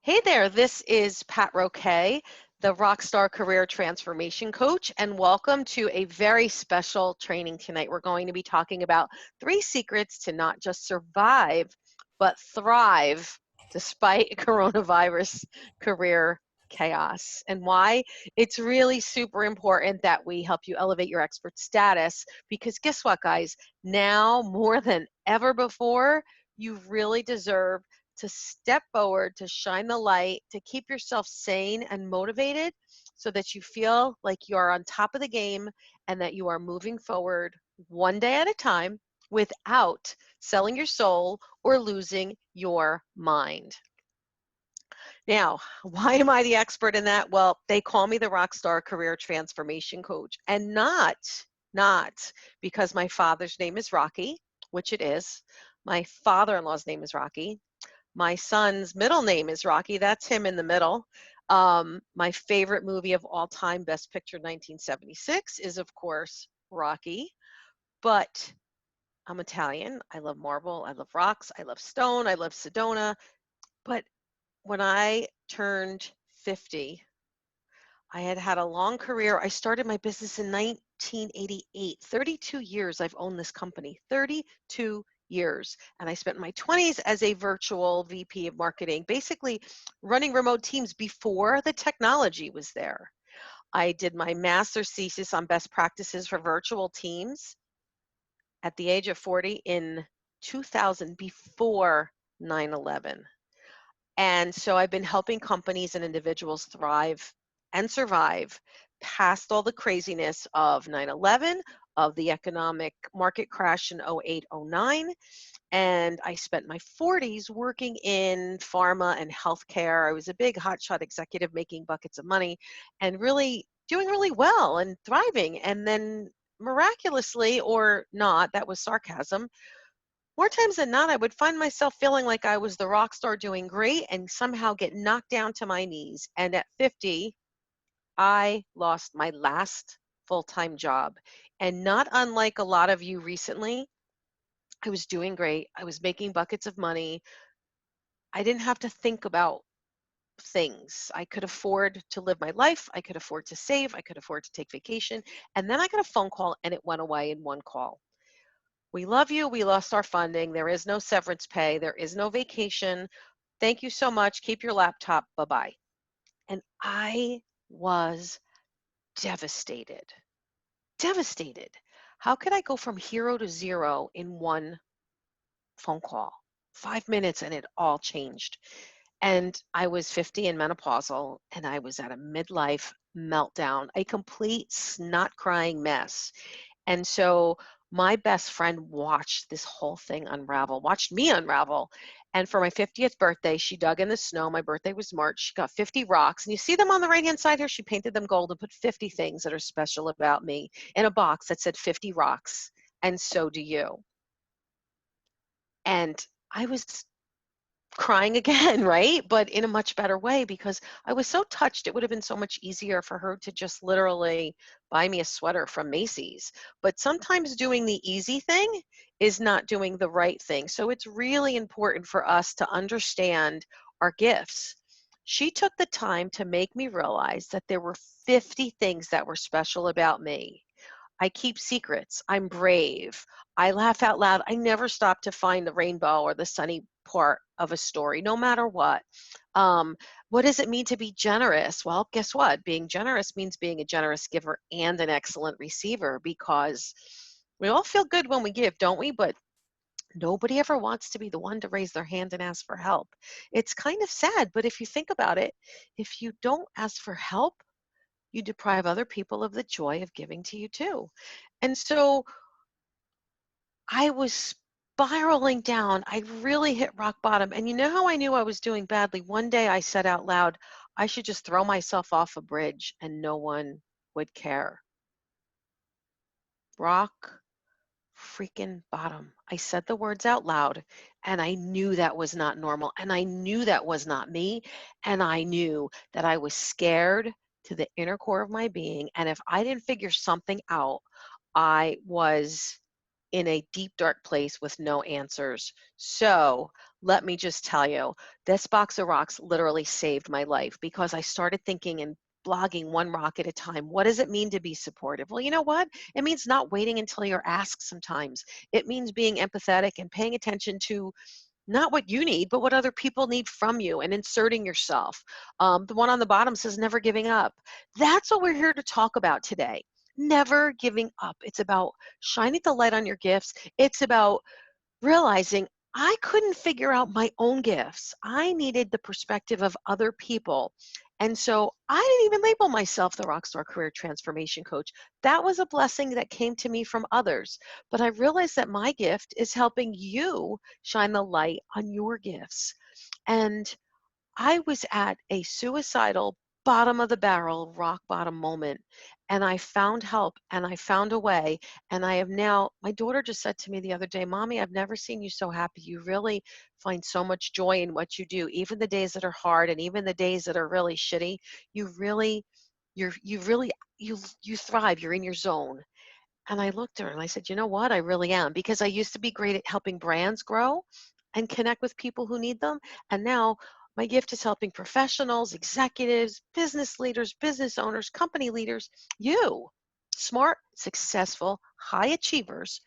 Hey there, this is Pat Roquet, the Rockstar Career Transformation Coach, and welcome to a very special training tonight. We're going to be talking about 3 secrets to not just survive, but thrive despite coronavirus career chaos, and why it's really super important that we help you elevate your expert status. Because guess what, guys? Now more than ever before, you really deserve to step forward, to shine the light, to keep yourself sane and motivated so that you feel like you are on top of the game and that you are moving forward one day at a time without selling your soul or losing your mind. Now, why am I the expert in that? Well, they call me the Rockstar Career Transformation Coach, and not because my father's name is Rocky, which it is. My father-in-law's name is Rocky. My son's middle name is Rocky. That's him in the middle. My favorite movie of all time, Best Picture 1976, is of course Rocky. But I'm Italian. I love marble. I love rocks. I love stone. I love Sedona. But when I turned 50, I had had a long career. I started my business in 1988. 32 years I've owned this company. 32 years. And I spent my 20s as a virtual VP of marketing, basically running remote teams before the technology was there. I did my master's thesis on best practices for virtual teams at the age of 40 in 2000, before 9/11. And so I've been helping companies and individuals thrive and survive past all the craziness of 9/11, of the economic market crash in 08, 09. And I spent my 40s working in pharma and healthcare. I was a big hotshot executive making buckets of money and really doing really well and thriving. And then miraculously, or not, that was sarcasm, more times than not, I would find myself feeling like I was the rock star doing great and somehow get knocked down to my knees. And at 50, I lost my last full-time job. And not unlike a lot of you recently, I was doing great. I was making buckets of money. I didn't have to think about things. I could afford to live my life. I could afford to save. I could afford to take vacation. And then I got a phone call and it went away in one call. We love you. We lost our funding. There is no severance pay. There is no vacation. Thank you so much. Keep your laptop. Bye bye. And I was devastated. Devastated. How could I go from hero to zero in one phone call? 5 minutes and it all changed. And I was 50 and menopausal, and I was at a midlife meltdown, a complete snot crying mess. And so my best friend watched this whole thing unravel, watched me unravel. And for my 50th birthday, she dug in the snow. My birthday was March. She got 50 rocks. And you see them on the right hand side here? She painted them gold and put 50 things that are special about me in a box that said 50 rocks. And so do you. And I was crying again, right? But in a much better way because I was so touched. It would have been so much easier for her to just literally buy me a sweater from Macy's. But sometimes doing the easy thing is not doing the right thing. So it's really important for us to understand our gifts. She took the time to make me realize that there were 50 things that were special about me. I keep secrets. I'm brave. I laugh out loud. I never stop to find the rainbow or the sunny part of a story, no matter what. Um, what does it mean to be generous? Well, guess what? Being generous means being a generous giver and an excellent receiver because we all feel good when we give, don't we? But nobody ever wants to be the one to raise their hand and ask for help. It's kind of sad, but if you think about it, if you don't ask for help, you deprive other people of the joy of giving to you too. And so I was spiraling down. I really hit rock bottom. And you know how I knew I was doing badly? One day I said out loud, I should just throw myself off a bridge and no one would care. Rock freaking bottom. I said the words out loud and I knew that was not normal. And I knew that was not me. And I knew that I was scared to the inner core of my being. And if I didn't figure something out, I was in a deep, dark place with no answers. So let me just tell you, this box of rocks literally saved my life because I started thinking and blogging one rock at a time. What does it mean to be supportive? Well, you know what? It means not waiting until you're asked sometimes. It means being empathetic and paying attention to not what you need, but what other people need from you and inserting yourself. The one on the bottom says never giving up. That's what we're here to talk about today. Never giving up. It's about shining the light on your gifts. It's about realizing I couldn't figure out my own gifts. I needed the perspective of other people. And so I didn't even label myself the Rockstar Career Transformation Coach. That was a blessing that came to me from others. But I realized that my gift is helping you shine the light on your gifts. And I was at a suicidal, bottom of the barrel, rock bottom moment, and I found help and I found a way. And I have now, my daughter just said to me the other day, Mommy, I've never seen you so happy. You really find so much joy in what you do, even the days that are hard and even the days that are really shitty. You really, you really, you thrive. You're in your zone. And I looked at her and I said, you know what? I really am because I used to be great at helping brands grow and connect with people who need them. And now my gift is helping professionals, executives, business leaders, business owners, company leaders, you, smart, successful, high achievers.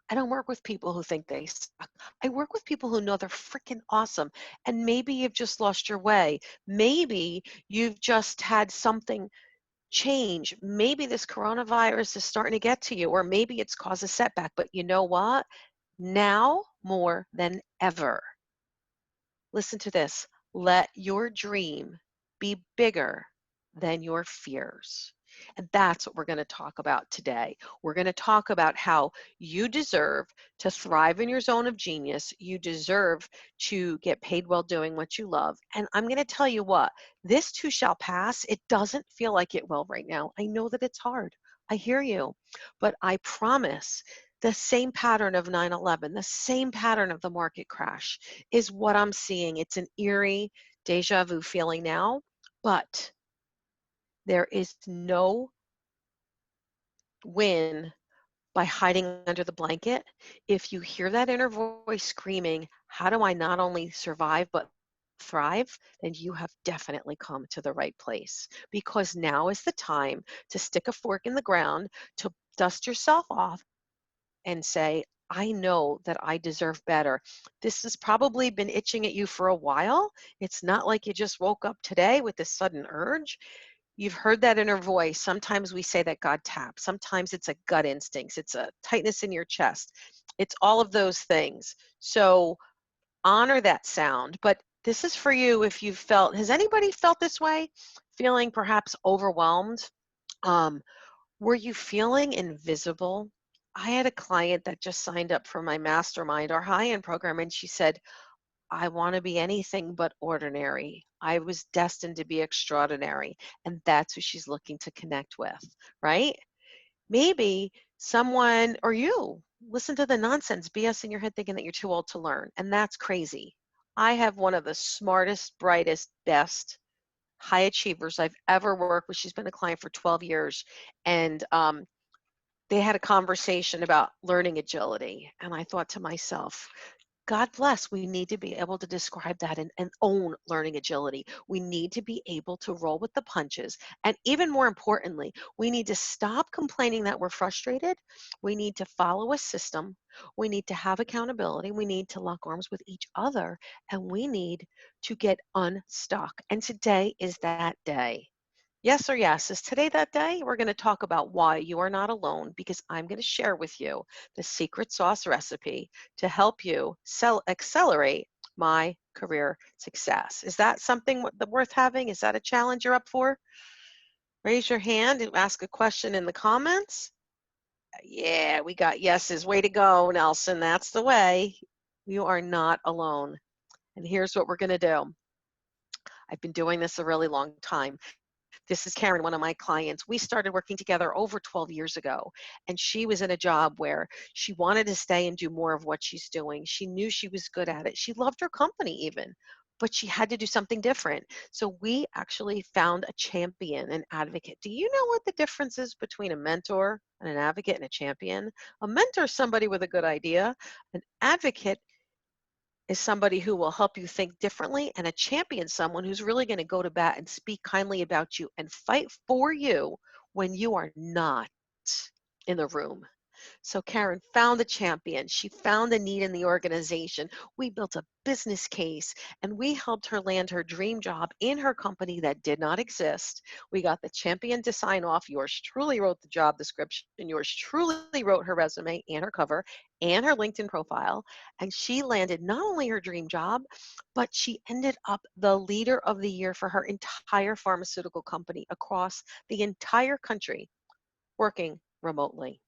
I don't work with people who think they suck. I work with people who know they're freaking awesome. And maybe you've just lost your way. Maybe you've just had something change. Maybe this coronavirus is starting to get to you, or maybe it's caused a setback. But you know what? Now more than ever, listen to this. Let your dream be bigger than your fears. And that's what we're going to talk about today. We're going to talk about how you deserve to thrive in your zone of genius. You deserve to get paid while doing what you love. And I'm going to tell you what, this too shall pass. It doesn't feel like it will right now. I know that it's hard. I hear you. But I promise the same pattern of 9/11, the same pattern of the market crash is what I'm seeing. It's an eerie deja vu feeling now, but there is no win by hiding under the blanket. If you hear that inner voice screaming, how do I not only survive but thrive, then you have definitely come to the right place because now is the time to stick a fork in the ground, to dust yourself off and say, I know that I deserve better. This has probably been itching at you for a while. It's not like you just woke up today with this sudden urge. You've heard that inner voice. Sometimes we say that God taps. Sometimes it's a gut instinct. It's a tightness in your chest. It's all of those things. So honor that sound. But this is for you if you've felt, has anybody felt this way? Feeling perhaps overwhelmed? Um, were you feeling invisible? I had a client that just signed up for my mastermind, our high end program, and she said, I want to be anything but ordinary. I was destined to be extraordinary. And that's who she's looking to connect with, right? Maybe someone or you listen to the nonsense BS in your head thinking that you're too old to learn. And that's crazy. I have one of the smartest, brightest, best high achievers I've ever worked with. She's been a client for 12 years. And they had a conversation about learning agility. And I thought to myself, God bless, we need to be able to describe that and own learning agility. We need to be able to roll with the punches. And even more importantly, we need to stop complaining that we're frustrated. We need to follow a system. We need to have accountability. We need to lock arms with each other. And we need to get unstuck. And today is that day. Yes or yes, is today that day? We're going to talk about why you are not alone because I'm going to share with you the secret sauce recipe to help you accelerate my career success. Is that something worth having? Is that a challenge you're up for? Raise your hand and ask a question in the comments. Yeah, we got yeses. Way to go, Nelson. That's the way. You are not alone. And here's what we're going to do. I've been doing this a really long time. This is Karen, one of my clients. We started working together over 12 years ago, and she was in a job where she wanted to stay and do more of what she's doing. She knew she was good at it. She loved her company even, but she had to do something different. So we actually found a champion, an advocate. Do you know what the difference is between a mentor and an advocate and a champion? A mentor is somebody with a good idea. An advocate is somebody who will help you think differently, and a champion, someone who's really going to go to bat and speak kindly about you and fight for you when you are not in the room. So Karen found a champion. She found a need in the organization. We built a business case and we helped her land her dream job in her company that did not exist. We got the champion to sign off. Yours truly wrote the job description. Yours truly wrote her resume and her cover and her LinkedIn profile. And she landed not only her dream job, but she ended up the leader of the year for her entire pharmaceutical company across the entire country, working remotely.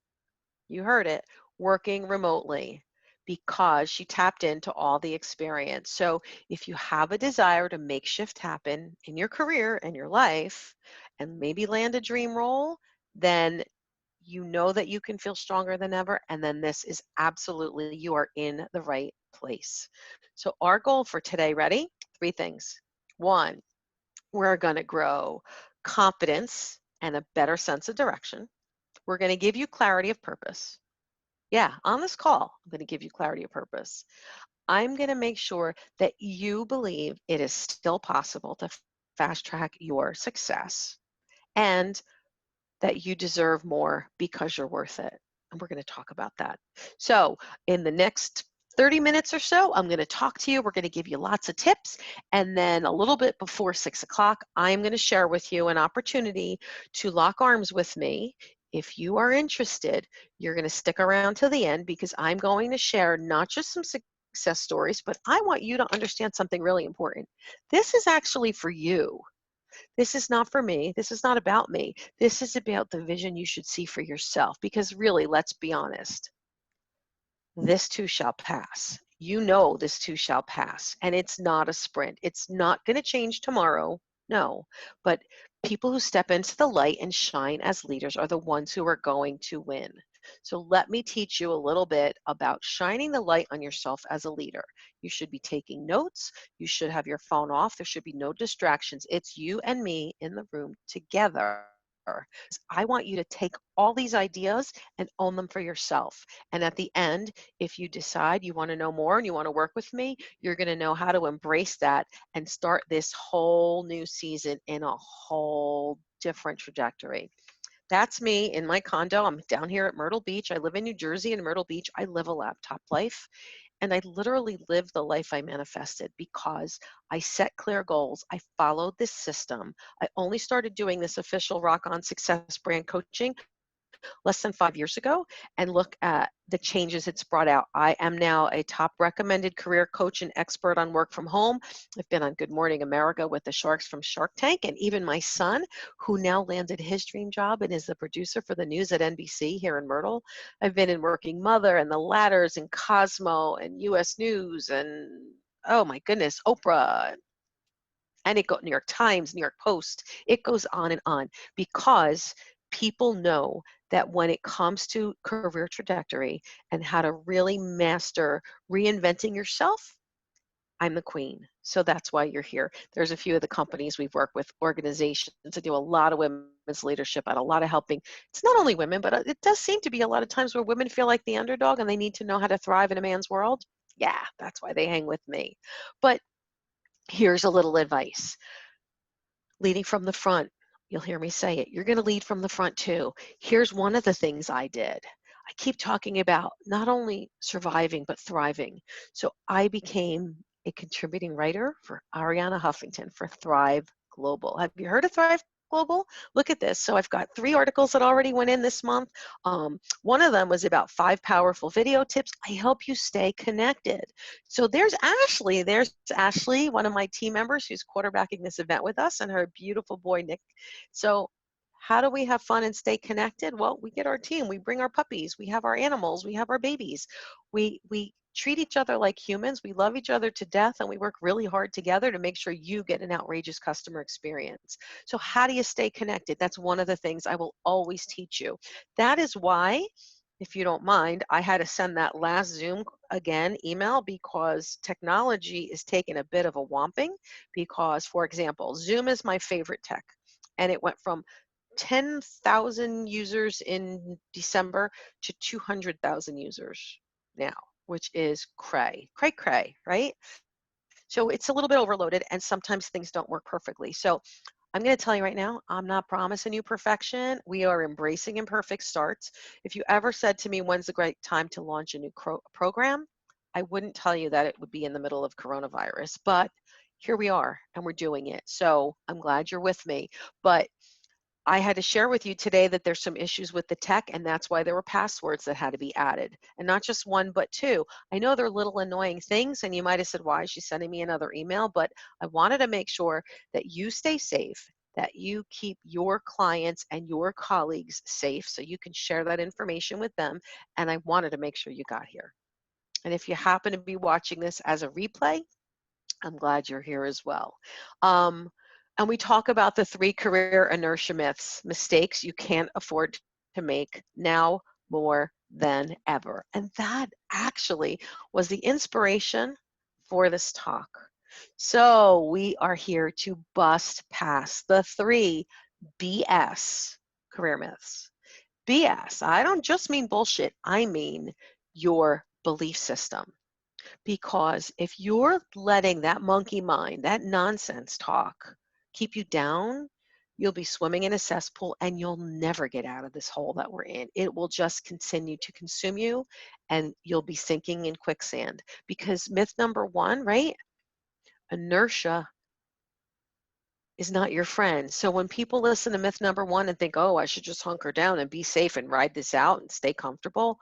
You heard it, working remotely, because she tapped into all the experience. So if you have a desire to make shift happen in your career and your life and maybe land a dream role, then you know that you can feel stronger than ever. And then this is absolutely, you are in the right place. So our goal for today, ready? Three things. One, we're going to grow confidence and a better sense of direction. We're going to give you clarity of purpose. Yeah, on this call, I'm going to give you clarity of purpose. I'm going to make sure that you believe it is still possible to fast track your success and that you deserve more because you're worth it. And we're going to talk about that. So, in the next 30 minutes or so, I'm going to talk to you. We're going to give you lots of tips. And then a little bit before 6 o'clock, I'm going to share with you an opportunity to lock arms with me. If you are interested, you're going to stick around to the end because I'm going to share not just some success stories, but I want you to understand something really important. This is actually for you. This is not for me. This is not about me. This is about the vision you should see for yourself. Because really, let's be honest, this too shall pass. You know this too shall pass. And it's not a sprint. It's not going to change tomorrow. No. But people who step into the light and shine as leaders are the ones who are going to win. So let me teach you a little bit about shining the light on yourself as a leader. You should be taking notes. You should have your phone off. There should be no distractions. It's you and me in the room together. I want you to take all these ideas and own them for yourself. And at the end, if you decide you want to know more and you want to work with me, you're going to know how to embrace that and start this whole new season in a whole different trajectory. That's me in my condo. I'm down here at Myrtle Beach. I live in New Jersey, in Myrtle Beach. I live a laptop life. And I literally live the life I manifested because I set clear goals. I followed this system. I only started doing this official Rock On Success brand coaching less than 5 years ago, and look at the changes it's brought out. I am now a top recommended career coach and expert on work from home. I've been on Good Morning America with the Sharks from Shark Tank, and even my son, who now landed his dream job and is the producer for the news at NBC here in Myrtle. I've been in Working Mother and The Ladders and Cosmo and US News and, oh my goodness, Oprah, and New York Times, New York Post. It goes on because people know that when it comes to career trajectory and how to really master reinventing yourself, I'm the queen. So that's why you're here. There's a few of the companies we've worked with, organizations that do a lot of women's leadership and a lot of helping. It's not only women, but it does seem to be a lot of times where women feel like the underdog and they need to know how to thrive in a man's world. Yeah, that's why they hang with me. But here's a little advice. Leading from the front. You'll hear me say it. You're going to lead from the front too. Here's one of the things I did. I keep talking about not only surviving, but thriving. So I became a contributing writer for Ariana Huffington for Thrive Global. Have you heard of Thrive Global? Look at this. So I've got 3 articles that already went in this month. One of them was about 5 powerful video tips. I help you stay connected. So there's Ashley. There's Ashley, one of my team members who's quarterbacking this event with us, and her beautiful boy, Nick. So how do we have fun and stay connected? Well, we get our team. We bring our puppies. We have our animals. We have our babies. We treat each other like humans. We love each other to death, and we work really hard together to make sure you get an outrageous customer experience. So how do you stay connected? That's one of the things I will always teach you. That is why if you don't mind, I had to send that last Zoom again email because technology is taking a bit of a whomping because, for example, Zoom is my favorite tech, and it went from 10,000 users in December to 200,000 users now, which is cray, right? So it's a little bit overloaded and sometimes things don't work perfectly. So I'm going to tell you right now, I'm not promising you perfection. We are embracing imperfect starts. If you ever said to me, when's the great time to launch a new program? I wouldn't tell you that it would be in the middle of coronavirus, but here we are and we're doing it. So I'm glad you're with me. But I had to share with you today that there's some issues with the tech, and that's why there were passwords that had to be added. And not just one, but two. I know they're little annoying things, and you might have said, why is she sending me another email? But I wanted to make sure that you stay safe, that you keep your clients and your colleagues safe so you can share that information with them. And I wanted to make sure you got here. And if you happen to be watching this as a replay, I'm glad you're here as well. Um, and we talk about the 3 career inertia myths, mistakes you can't afford to make now more than ever. And that actually was the inspiration for this talk. So we are here to bust past the 3 BS career myths. BS, I don't just mean bullshit, I mean your belief system. Because if you're letting that monkey mind, that nonsense talk, keep you down, you'll be swimming in a cesspool and you'll never get out of this hole that we're in. It will just continue to consume you and you'll be sinking in quicksand. Because myth number 1, right? Inertia is not your friend. So when people listen to myth number 1 and think, oh, I should just hunker down and be safe and ride this out and stay comfortable,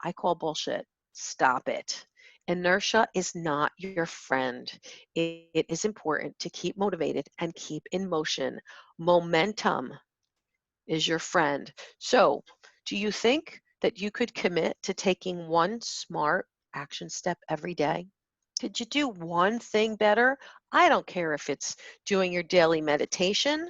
I call bullshit. Stop it. Inertia is not your friend. It is important to keep motivated and keep in motion. Momentum is your friend. So, do you think that you could commit to taking one smart action step every day? Could you do one thing better? I don't care if it's doing your daily meditation,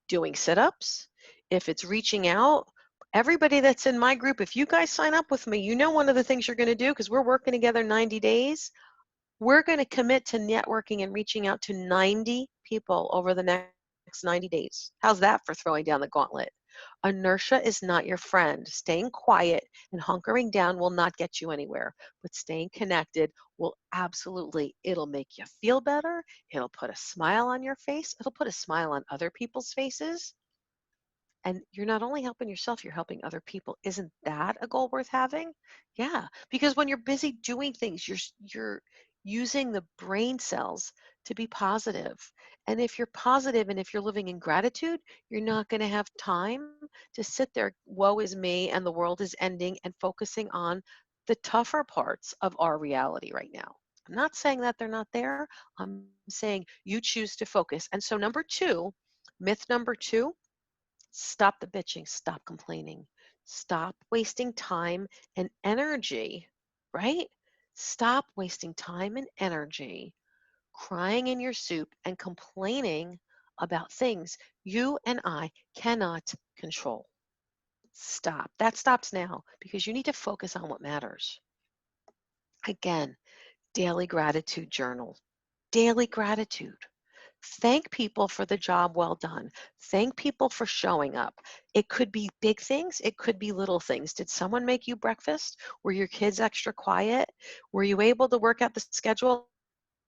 doing sit ups, if it's reaching out. Everybody that's in my group, if you guys sign up with me, you know one of the things you're going to do because we're working together 90 days. We're going to commit to networking and reaching out to 90 people over the next 90 days. How's that for throwing down the gauntlet? Inertia is not your friend. Staying quiet and hunkering down will not get you anywhere, but staying connected will absolutely, it'll make you feel better. It'll put a smile on your face. It'll put a smile on other people's faces. And you're not only helping yourself, you're helping other people. Isn't that a goal worth having? Yeah, because when you're busy doing things, you're using the brain cells to be positive. And if you're positive and if you're living in gratitude, you're not going to have time to sit there, woe is me, and the world is ending, and focusing on the tougher parts of our reality right now. I'm not saying that they're not there. I'm saying you choose to focus. And so, number 2, myth number 2, stop the bitching, stop complaining, stop wasting time and energy, right? Stop wasting time and energy crying in your soup and complaining about things you and I cannot control. Stop. That stops now because you need to focus on what matters. Again, daily gratitude journal. Daily gratitude. Thank people for the job well done. Thank people for showing up. It could be big things, it could be little things. Did someone make you breakfast? Were your kids extra quiet? Were you able to work out the schedule?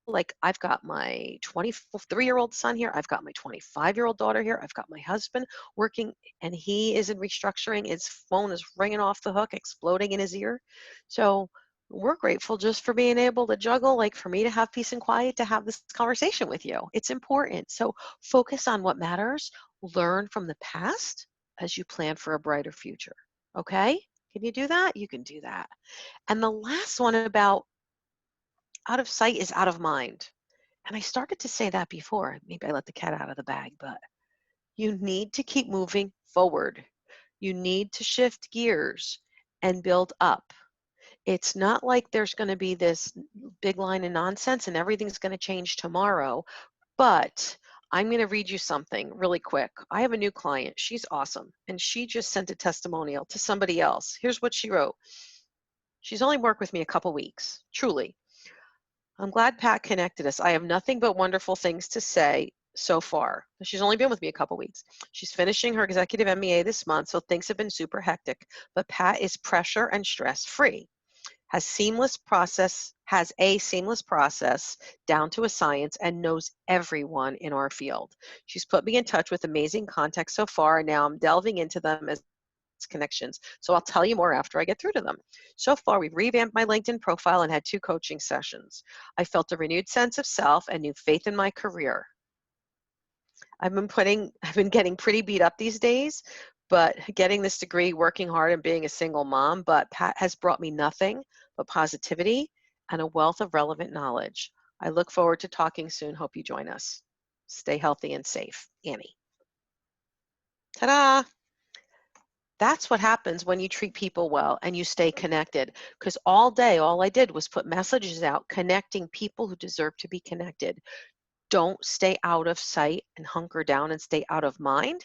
Like, I've got my 23-year-old son here. I've got my 25-year-old daughter here. I've got my husband working, and he is in restructuring. His phone is ringing off the hook, exploding in his ear. So we're grateful just for being able to juggle, like for me to have peace and quiet to have this conversation with you. It's important. So focus on what matters. Learn from the past as you plan for a brighter future. Okay? Can you do that? You can do that. And the last one about out of sight is out of mind. And I started to say that before. Maybe I let the cat out of the bag, but you need to keep moving forward. You need to shift gears and build up. It's not like there's going to be this big line of nonsense and everything's going to change tomorrow, but I'm going to read you something really quick. I have a new client. She's awesome. And she just sent a testimonial to somebody else. Here's what she wrote. She's only worked with me a couple weeks, truly. I'm glad Pat connected us. I have nothing but wonderful things to say so far. She's only been with me a couple weeks. She's finishing her executive MBA this month, so things have been super hectic. But Pat is pressure and stress free. Has a seamless process down to a science and knows everyone in our field. She's put me in touch with amazing contacts so far, and now I'm delving into them as connections. So I'll tell you more after I get through to them. So far, we've revamped my LinkedIn profile and had 2 coaching sessions. I felt a renewed sense of self and new faith in my career. I've been getting pretty beat up these days, but getting this degree, working hard, and being a single mom, but Pat has brought me nothing but positivity and a wealth of relevant knowledge. I look forward to talking soon. Hope you join us. Stay healthy and safe. Annie. Ta-da! That's what happens when you treat people well and you stay connected. Because all day, all I did was put messages out connecting people who deserve to be connected. Don't stay out of sight and hunker down and stay out of mind.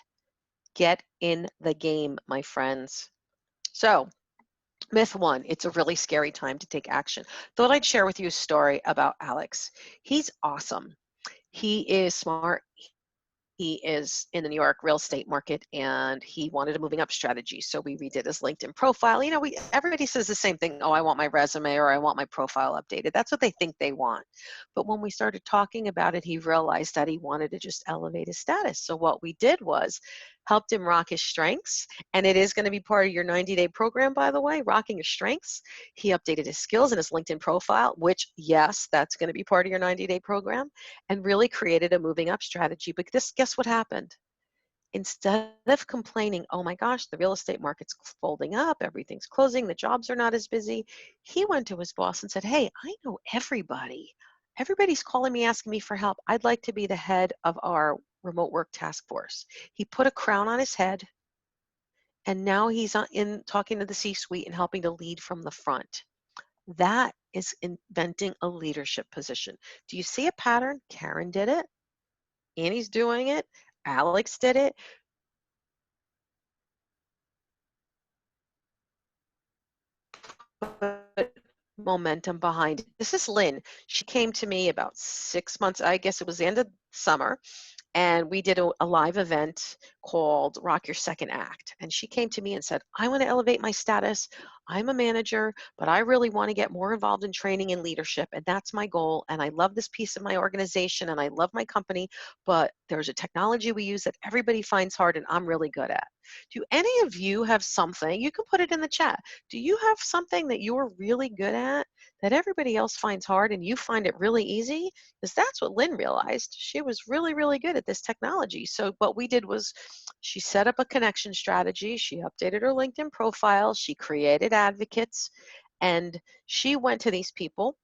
Get in the game, my friends. So, myth 1, it's a really scary time to take action. Thought I'd share with you a story about Alex. He's awesome. He is smart. He is in the New York real estate market, and he wanted a moving up strategy. So we redid his LinkedIn profile. You know, everybody says the same thing. Oh, I want my resume or I want my profile updated. That's what they think they want. But when we started talking about it, he realized that he wanted to just elevate his status. So what we did was helped him rock his strengths. And it is going to be part of your 90-day program, by the way, rocking your strengths. He updated his skills in his LinkedIn profile, which, yes, that's going to be part of your 90-day program, and really created a moving up strategy. But guess what happened? Instead of complaining, oh my gosh, the real estate market's folding up, everything's closing, the jobs are not as busy, he went to his boss and said, hey, I know everybody. Everybody's calling me, asking me for help. I'd like to be the head of our remote work task force. He put a crown on his head, and now he's in talking to the C-suite and helping to lead from the front. That is inventing a leadership position. Do you see a pattern? Karen did it. Annie's doing it. Alex did it. Put momentum behind it. This is Lynn. She came to me about 6 months, I guess it was the end of summer, and we did a live event called Rock Your Second Act. And she came to me and said, I want to elevate my status. I'm a manager, but I really want to get more involved in training and leadership. And that's my goal. And I love this piece of my organization and I love my company, but there's a technology we use that everybody finds hard and I'm really good at. Do any of you have something? You can put it in the chat. Do you have something that you're really good at that everybody else finds hard and you find it really easy? Because that's what Lynn realized. She was really, really good at this technology. So what we did was she set up a connection strategy. She updated her LinkedIn profile. She created advocates. And she went to these people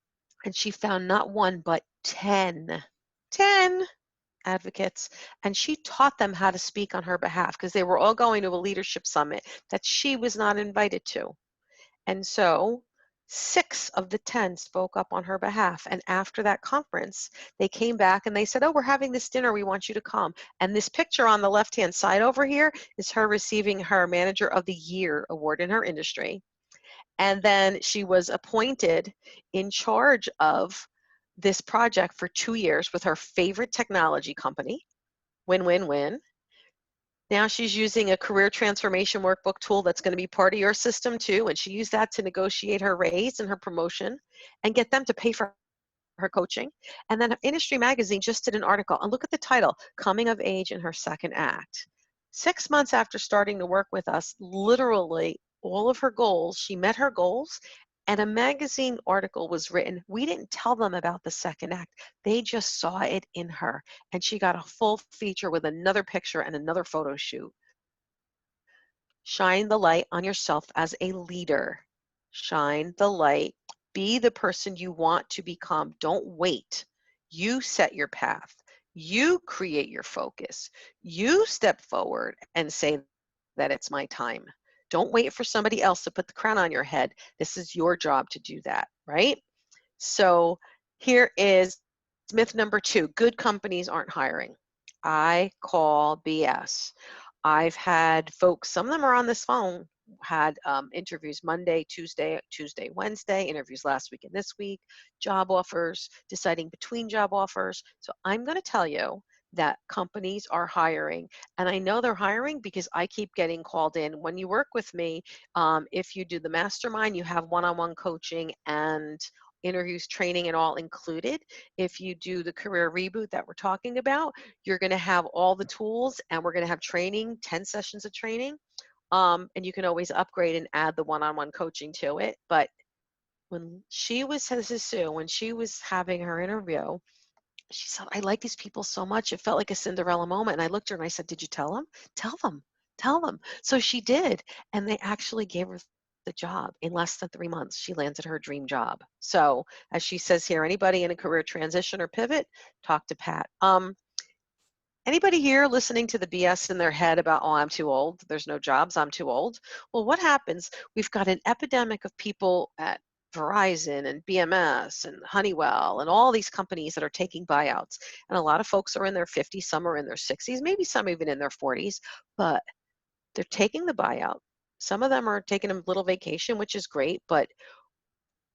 and she found not 1, but 10 advocates. And she taught them how to speak on her behalf because they were all going to a leadership summit that she was not invited to. And so 6 of the 10 spoke up on her behalf. And after that conference, they came back and they said, oh, we're having this dinner. We want you to come. And this picture on the left-hand side over here is her receiving her Manager of the Year award in her industry. And then she was appointed in charge of this project for 2 years with her favorite technology company. Win, win, win. Now she's using a career transformation workbook tool that's going to be part of your system too. And she used that to negotiate her raise and her promotion and get them to pay for her coaching. And then Industry Magazine just did an article. And look at the title, Coming of Age in Her Second Act. 6 months after starting to work with us, literally all of her goals, she met her goals. And a magazine article was written. We didn't tell them about the second act. They just saw it in her. And she got a full feature with another picture and another photo shoot. Shine the light on yourself as a leader. Shine the light. Be the person you want to become. Don't wait. You set your path. You create your focus. You step forward and say that it's my time. Don't wait for somebody else to put the crown on your head. This is your job to do that, right? So here is myth number 2. Good companies aren't hiring. I call BS. I've had folks, some of them are on this phone, had interviews Monday, Tuesday, Wednesday, interviews last week and this week, job offers, deciding between job offers. So I'm going to tell you that companies are hiring. And I know they're hiring because I keep getting called in. When you work with me, if you do the mastermind, you have one-on-one coaching and interviews, training, and all included. If you do the career reboot that we're talking about, you're going to have all the tools, and we're going to have training, 10 sessions of training. And you can always upgrade and add the one-on-one coaching to it. But when she was, this is Sue, when she was having her interview, she said, I like these people so much. It felt like a Cinderella moment. And I looked at her and I said, did you tell them? Tell them. Tell them. So she did. And they actually gave her the job. In less than 3 months, she landed her dream job. So as she says here, anybody in a career transition or pivot, talk to Pat. Anybody here listening to the BS in their head about, oh, I'm too old, there's no jobs, I'm too old? Well, what happens? We've got an epidemic of people at Verizon and BMS and Honeywell and all these companies that are taking buyouts. And a lot of folks are in their 50s, some are in their 60s, maybe some even in their 40s, but they're taking the buyout. Some of them are taking a little vacation, which is great, but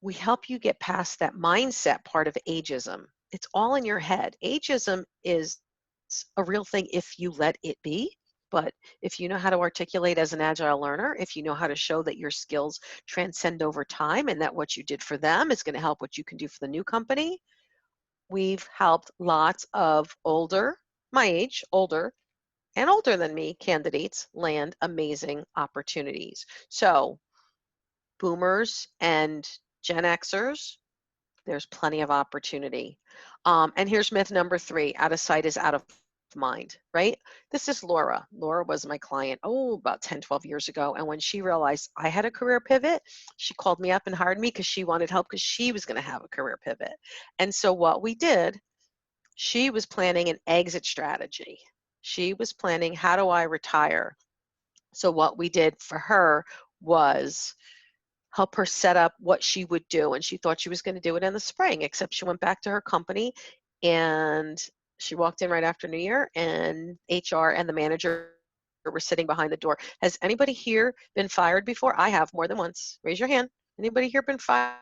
we help you get past that mindset part of ageism. It's all in your head. Ageism is a real thing if you let it be. But if you know how to articulate as an agile learner, if you know how to show that your skills transcend over time and that what you did for them is going to help what you can do for the new company, we've helped lots of older, my age, older, and older than me candidates land amazing opportunities. So, boomers and Gen Xers, there's plenty of opportunity. And here's myth number 3, out of sight is out of mind, right? This is Laura. Laura was my client, about 10, 12 years ago. And when she realized I had a career pivot, she called me up and hired me because she wanted help because she was going to have a career pivot. And so what we did, she was planning an exit strategy. She was planning, how do I retire? So what we did for her was help her set up what she would do. And she thought she was going to do it in the spring, except she went back to her company and she walked in right after New Year, and HR and the manager were sitting behind the door. Has anybody here been fired before? I have, more than once. Raise your hand. Anybody here been fired?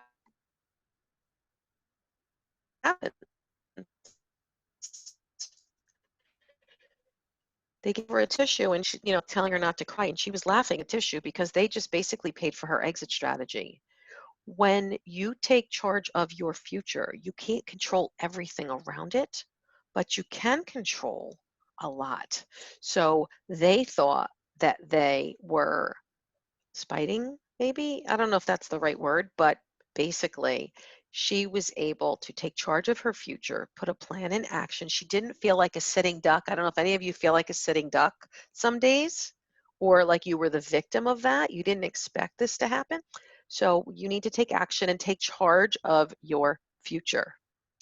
They gave her a tissue and she, telling her not to cry. And she was laughing at tissue because they just basically paid for her exit strategy. When you take charge of your future, you can't control everything around it, but you can control a lot. So they thought that they were spiting, maybe. I don't know if that's the right word, but basically, she was able to take charge of her future, put a plan in action. She didn't feel like a sitting duck. I don't know if any of you feel like a sitting duck some days, or like you were the victim of that. You didn't expect this to happen. So you need to take action and take charge of your future,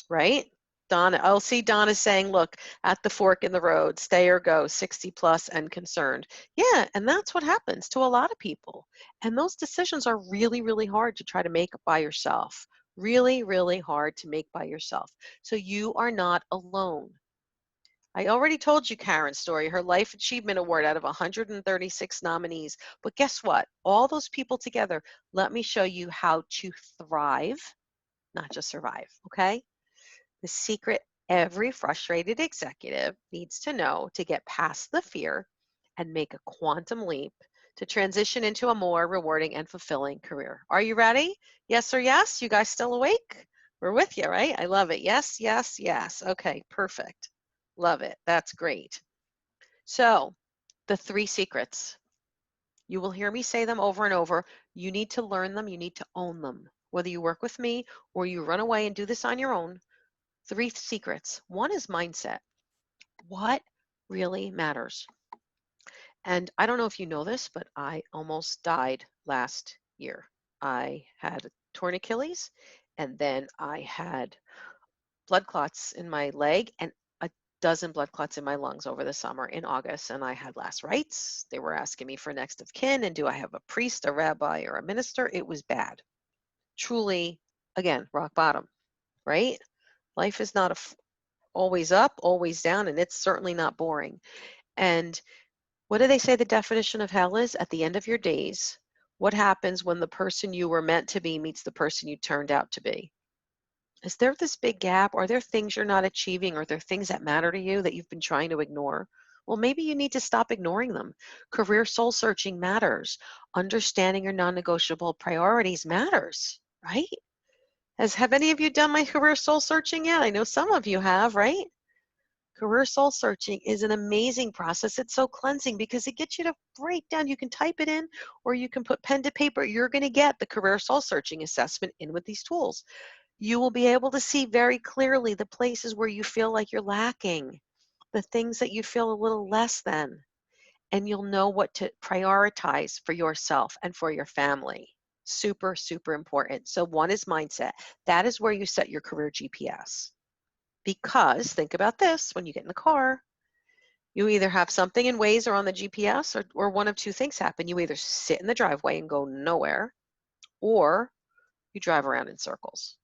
right? Donna, I'll see Donna saying, look, at the fork in the road, stay or go, 60 plus and concerned. Yeah, and that's what happens to a lot of people. And those decisions are really, really hard to try to make by yourself. Really, really hard to make by yourself. So you are not alone. I already told you Karen's story, her Life Achievement Award out of 136 nominees. But guess what? All those people together, let me show you how to thrive, not just survive, okay? The secret every frustrated executive needs to know to get past the fear and make a quantum leap to transition into a more rewarding and fulfilling career. Are you ready? Yes or yes? You guys still awake? We're with you, right? I love it. Yes, yes, yes. Okay, perfect. Love it. That's great. So, the 3 secrets. You will hear me say them over and over. You need to learn them. You need to own them. Whether you work with me or you run away and do this on your own, 3 secrets. One is mindset. What really matters? And I don't know if you know this, but I almost died last year. I had a torn Achilles, and then I had blood clots in my leg and a dozen blood clots in my lungs over the summer in August. And I had last rites. They were asking me for next of kin and do I have a priest, a rabbi, or a minister? It was bad. Truly, again, rock bottom, right? Life is not always up, always down, and it's certainly not boring. And what do they say the definition of hell is? At the end of your days, what happens when the person you were meant to be meets the person you turned out to be? Is there this big gap? Are there things you're not achieving? Are there things that matter to you that you've been trying to ignore? Well, maybe you need to stop ignoring them. Career soul searching matters. Understanding your non negotiable priorities matters, right? Have any of you done my career soul searching yet? I know some of you have, right? Career soul searching is an amazing process. It's so cleansing because it gets you to break down. You can type it in or you can put pen to paper. You're going to get the career soul searching assessment in with these tools. You will be able to see very clearly the places where you feel like you're lacking, the things that you feel a little less than, and you'll know what to prioritize for yourself and for your family. Super, super important. So one is mindset. That is where you set your career GPS. Because think about this, when you get in the car, you either have something in Waze or on the GPS, or one of two things happen. You either sit in the driveway and go nowhere, or you drive around in circles.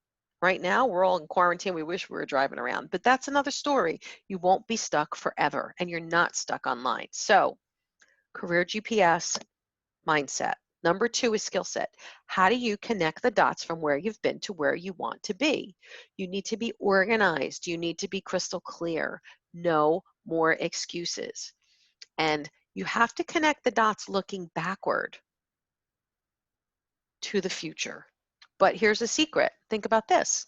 Right now, we're all in quarantine. We wish we were driving around, but that's another story. You won't be stuck forever, and you're not stuck online. So, career GPS, mindset. Number two is skill set. How do you connect the dots from where you've been to where you want to be? You need to be organized. You need to be crystal clear. No more excuses. And you have to connect the dots looking backward to the future. But here's a secret. Think about this.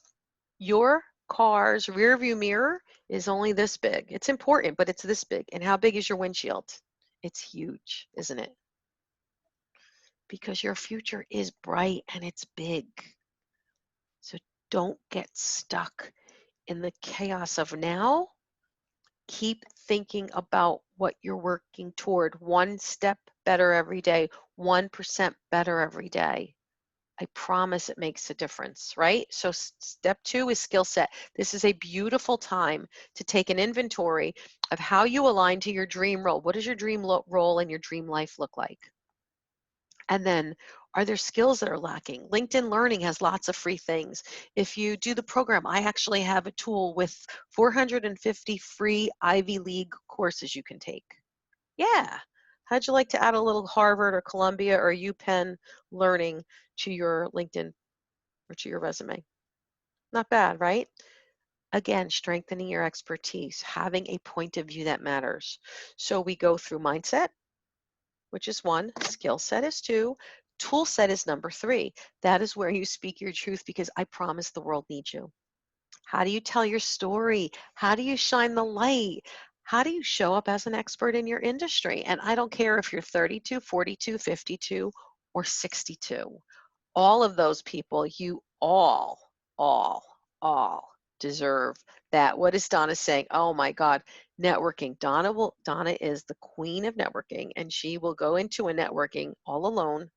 Your car's rear view mirror is only this big. It's important, but it's this big. And how big is your windshield? It's huge, isn't it? Because your future is bright and it's big. So don't get stuck in the chaos of now. Keep thinking about what you're working toward. One step better every day, 1% better every day. I promise it makes a difference, right? So step two is skill set. This is a beautiful time to take an inventory of how you align to your dream role. What does your dream role and your dream life look like? And then, are there skills that are lacking? LinkedIn Learning has lots of free things. If you do the program, I actually have a tool with 450 free Ivy League courses you can take. Yeah. How'd you like to add a little Harvard or Columbia or UPenn learning to your LinkedIn or to your resume? Not bad, right? Again, strengthening your expertise, having a point of view that matters. So we go through mindset, which is one, skill set is two, tool set is number three. That is where you speak your truth because I promise the world needs you. How do you tell your story? How do you shine the light? How do you show up as an expert in your industry? And I don't care if you're 32, 42, 52, or 62. All of those people, you all deserve that. What is Donna saying? Oh my God, networking. Donna is the queen of networking, and she will go into a networking all alone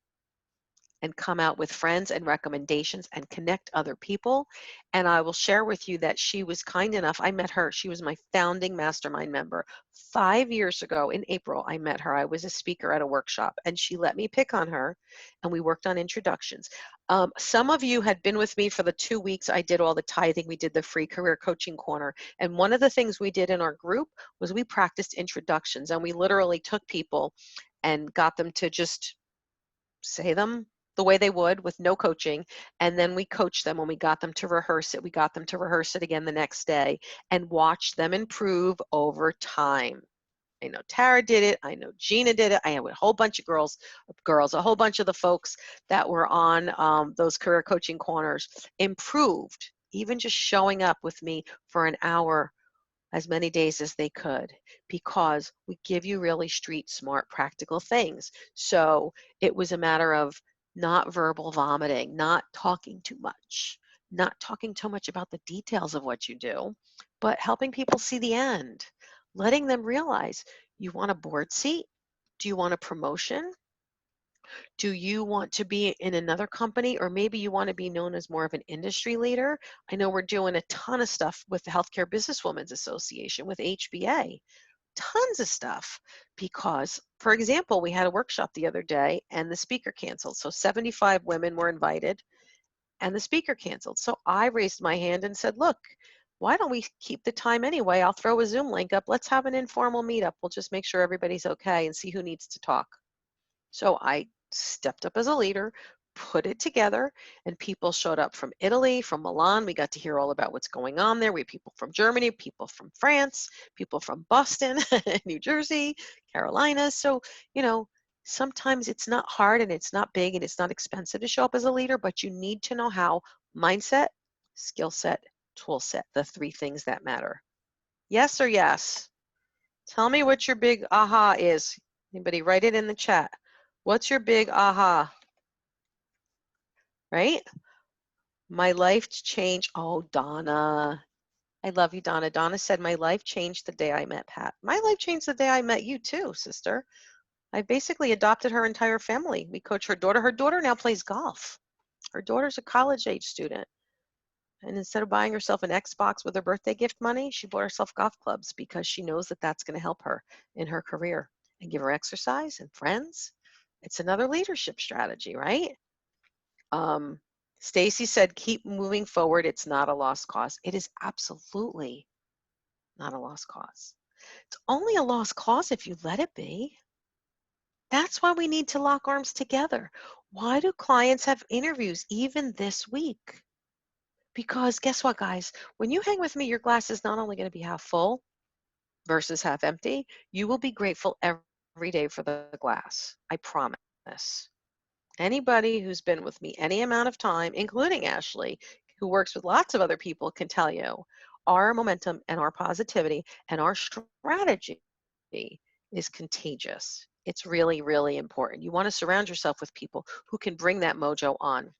and come out with friends and recommendations and connect other people. And I will share with you that she was kind enough. I met her. She was my founding mastermind member. 5 years ago in April, I met her. I was a speaker at a workshop and she let me pick on her and we worked on introductions. Some of you had been with me for the 2 weeks I did all the tithing. We did the free career coaching corner. And one of the things we did in our group was we practiced introductions and we literally took people and got them to just say them the way they would with no coaching. And then we coached them when we got them to rehearse it. We got them to rehearse it again the next day and watched them improve over time. I know Tara did it. I know Gina did it. I have a whole bunch of girls, a whole bunch of the folks that were on those career coaching corners improved, even just showing up with me for an hour as many days as they could, because we give you really street smart practical things. So it was a matter of not verbal vomiting, not talking too much, not talking too much about the details of what you do, but helping people see the end, letting them realize, you want a board seat? Do you want a promotion? Do you want to be in another company, or maybe you want to be known as more of an industry leader? I know we're doing a ton of stuff with the Healthcare Businesswomen's Association, with HBA, tons of stuff, because, for example, we had a workshop the other day and the speaker canceled. So 75 women were invited and the speaker canceled. So I raised my hand and said, look, why don't we keep the time anyway? I'll throw a Zoom link up. Let's have an informal meetup. We'll just make sure everybody's okay and see who needs to talk. So I stepped up as a leader, put it together, and people showed up from Italy, from Milan. We got to hear all about what's going on there. We had people from Germany, people from France, people from Boston, New Jersey, Carolina. So, you know, sometimes it's not hard and it's not big and it's not expensive to show up as a leader, but you need to know how: mindset, skill set, tool set, the three things that matter. Yes or yes? Tell me what your big aha is. Anybody write it in the chat. What's your big aha? Right? My life changed. Oh, Donna. I love you, Donna. Donna said, my life changed the day I met Pat. My life changed the day I met you too, sister. I basically adopted her entire family. We coach her daughter. Her daughter now plays golf. Her daughter's a college age student. And instead of buying herself an Xbox with her birthday gift money, she bought herself golf clubs because she knows that that's going to help her in her career and give her exercise and friends. It's another leadership strategy, right? Um, Stacy said, keep moving forward. It's not a lost cause. It is absolutely not a lost cause. It's only a lost cause if you let it be. That's why we need to lock arms together. Why do clients have interviews even this week? Because guess what, guys? When you hang with me, your glass is not only going to be half full versus half empty, you will be grateful every day for the glass. I promise. Anybody who's been with me any amount of time, including Ashley, who works with lots of other people, can tell you our momentum and our positivity and our strategy is contagious. It's really, really important. You want to surround yourself with people who can bring that mojo on.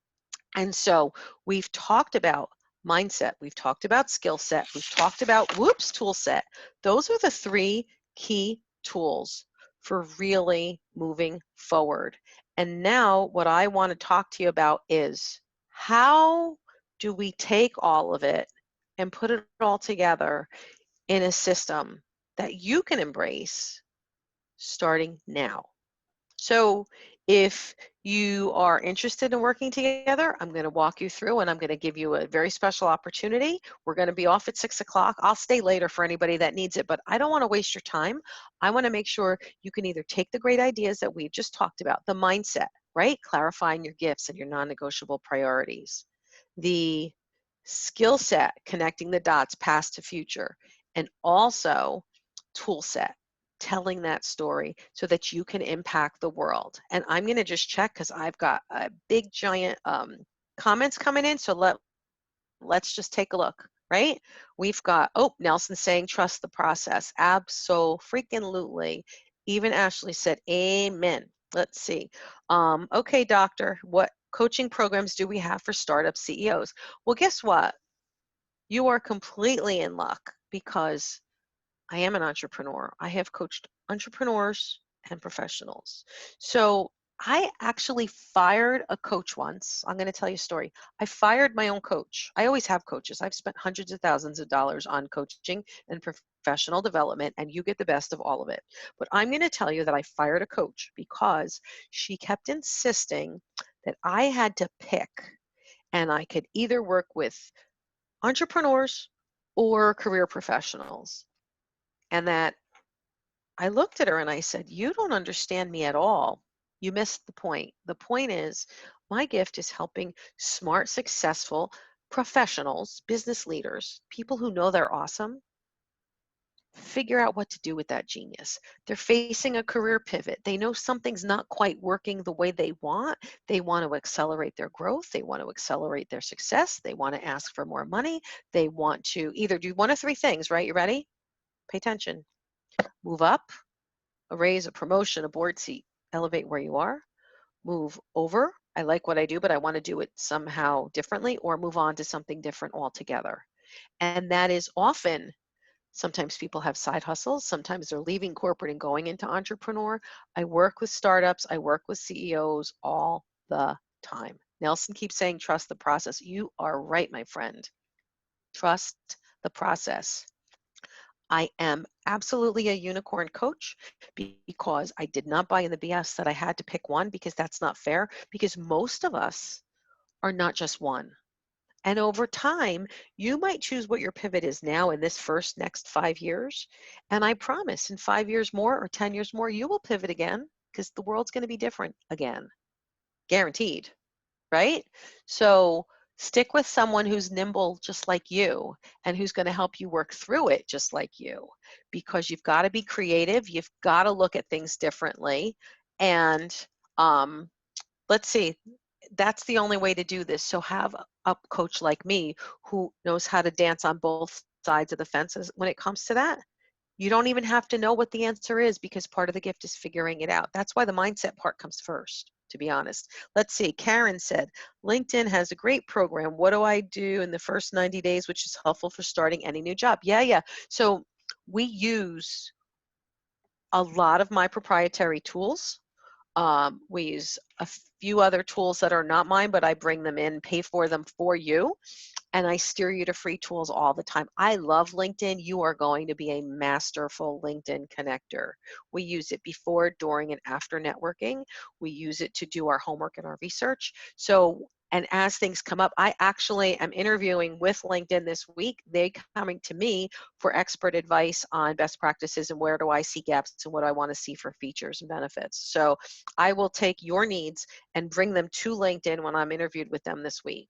And so we've talked about mindset, we've talked about skill set, we've talked about, tool set. Those are the three key tools for really moving forward. And now what I want to talk to you about is, how do we take all of it and put it all together in a system that you can embrace starting now? So if you are interested in working together, I'm going to walk you through and I'm going to give you a very special opportunity. We're going to be off at 6 o'clock. I'll stay later for anybody that needs it, but I don't want to waste your time. I want to make sure you can either take the great ideas that we've just talked about, the mindset, right? Clarifying your gifts and your non-negotiable priorities, the skill set, connecting the dots, past to future, and also tool set, telling that story so that you can impact the world. And I'm going to just check because I've got a big giant comments coming in. So let's just take a look, right? We've got, oh, Nelson saying, trust the process. Abso-freaking-lutely. Even Ashley said, amen. Let's see. Okay, doctor, what coaching programs do we have for startup CEOs? Well, guess what? You are completely in luck because I am an entrepreneur. I have coached entrepreneurs and professionals. So I actually fired a coach once. I'm going to tell you a story. I fired my own coach. I always have coaches. I've spent hundreds of thousands of dollars on coaching and professional development, and you get the best of all of it. But I'm going to tell you that I fired a coach because she kept insisting that I had to pick, and I could either work with entrepreneurs or career professionals. And that I looked at her and I said, you don't understand me at all. You missed the point. The point is, my gift is helping smart, successful professionals, business leaders, people who know they're awesome, figure out what to do with that genius. They're facing a career pivot. They know something's not quite working the way they want. They want to accelerate their growth. They want to accelerate their success. They want to ask for more money. They want to either do one of three things, right? You ready? Pay attention. Move up, a raise, a promotion, a board seat, elevate where you are, move over. I like what I do, but I want to do it somehow differently, or move on to something different altogether. And that is often, sometimes people have side hustles. Sometimes they're leaving corporate and going into entrepreneur. I work with startups. I work with CEOs all the time. Nelson keeps saying, trust the process. You are right, my friend. Trust the process. I am absolutely a unicorn coach because I did not buy in the BS that I had to pick one, because that's not fair, because most of us are not just one. And over time, you might choose what your pivot is now in this next 5 years. And I promise in 5 years more or 10 years more, you will pivot again because the world's going to be different again. Guaranteed, right? So stick with someone who's nimble just like you and who's going to help you work through it just like you, because you've got to be creative. You've got to look at things differently. And um, let's see, that's the only way to do this. So have a coach like me who knows how to dance on both sides of the fences when it comes to that. You don't even have to know what the answer is because part of the gift is figuring it out. That's why the mindset part comes first, to be honest. Let's see. Karen said, LinkedIn has a great program. What do I do in the first 90 days, which is helpful for starting any new job? Yeah. So we use a lot of my proprietary tools. We use a few other tools that are not mine, but I bring them in, pay for them for you, and I steer you to free tools all the time. I love LinkedIn. You are going to be a masterful LinkedIn connector. We use it before, during, and after networking. We use it to do our homework and our research. So, and as things come up, I actually am interviewing with LinkedIn this week. They're coming to me for expert advice on best practices and where do I see gaps and what I want to see for features and benefits. So I will take your needs and bring them to LinkedIn when I'm interviewed with them this week.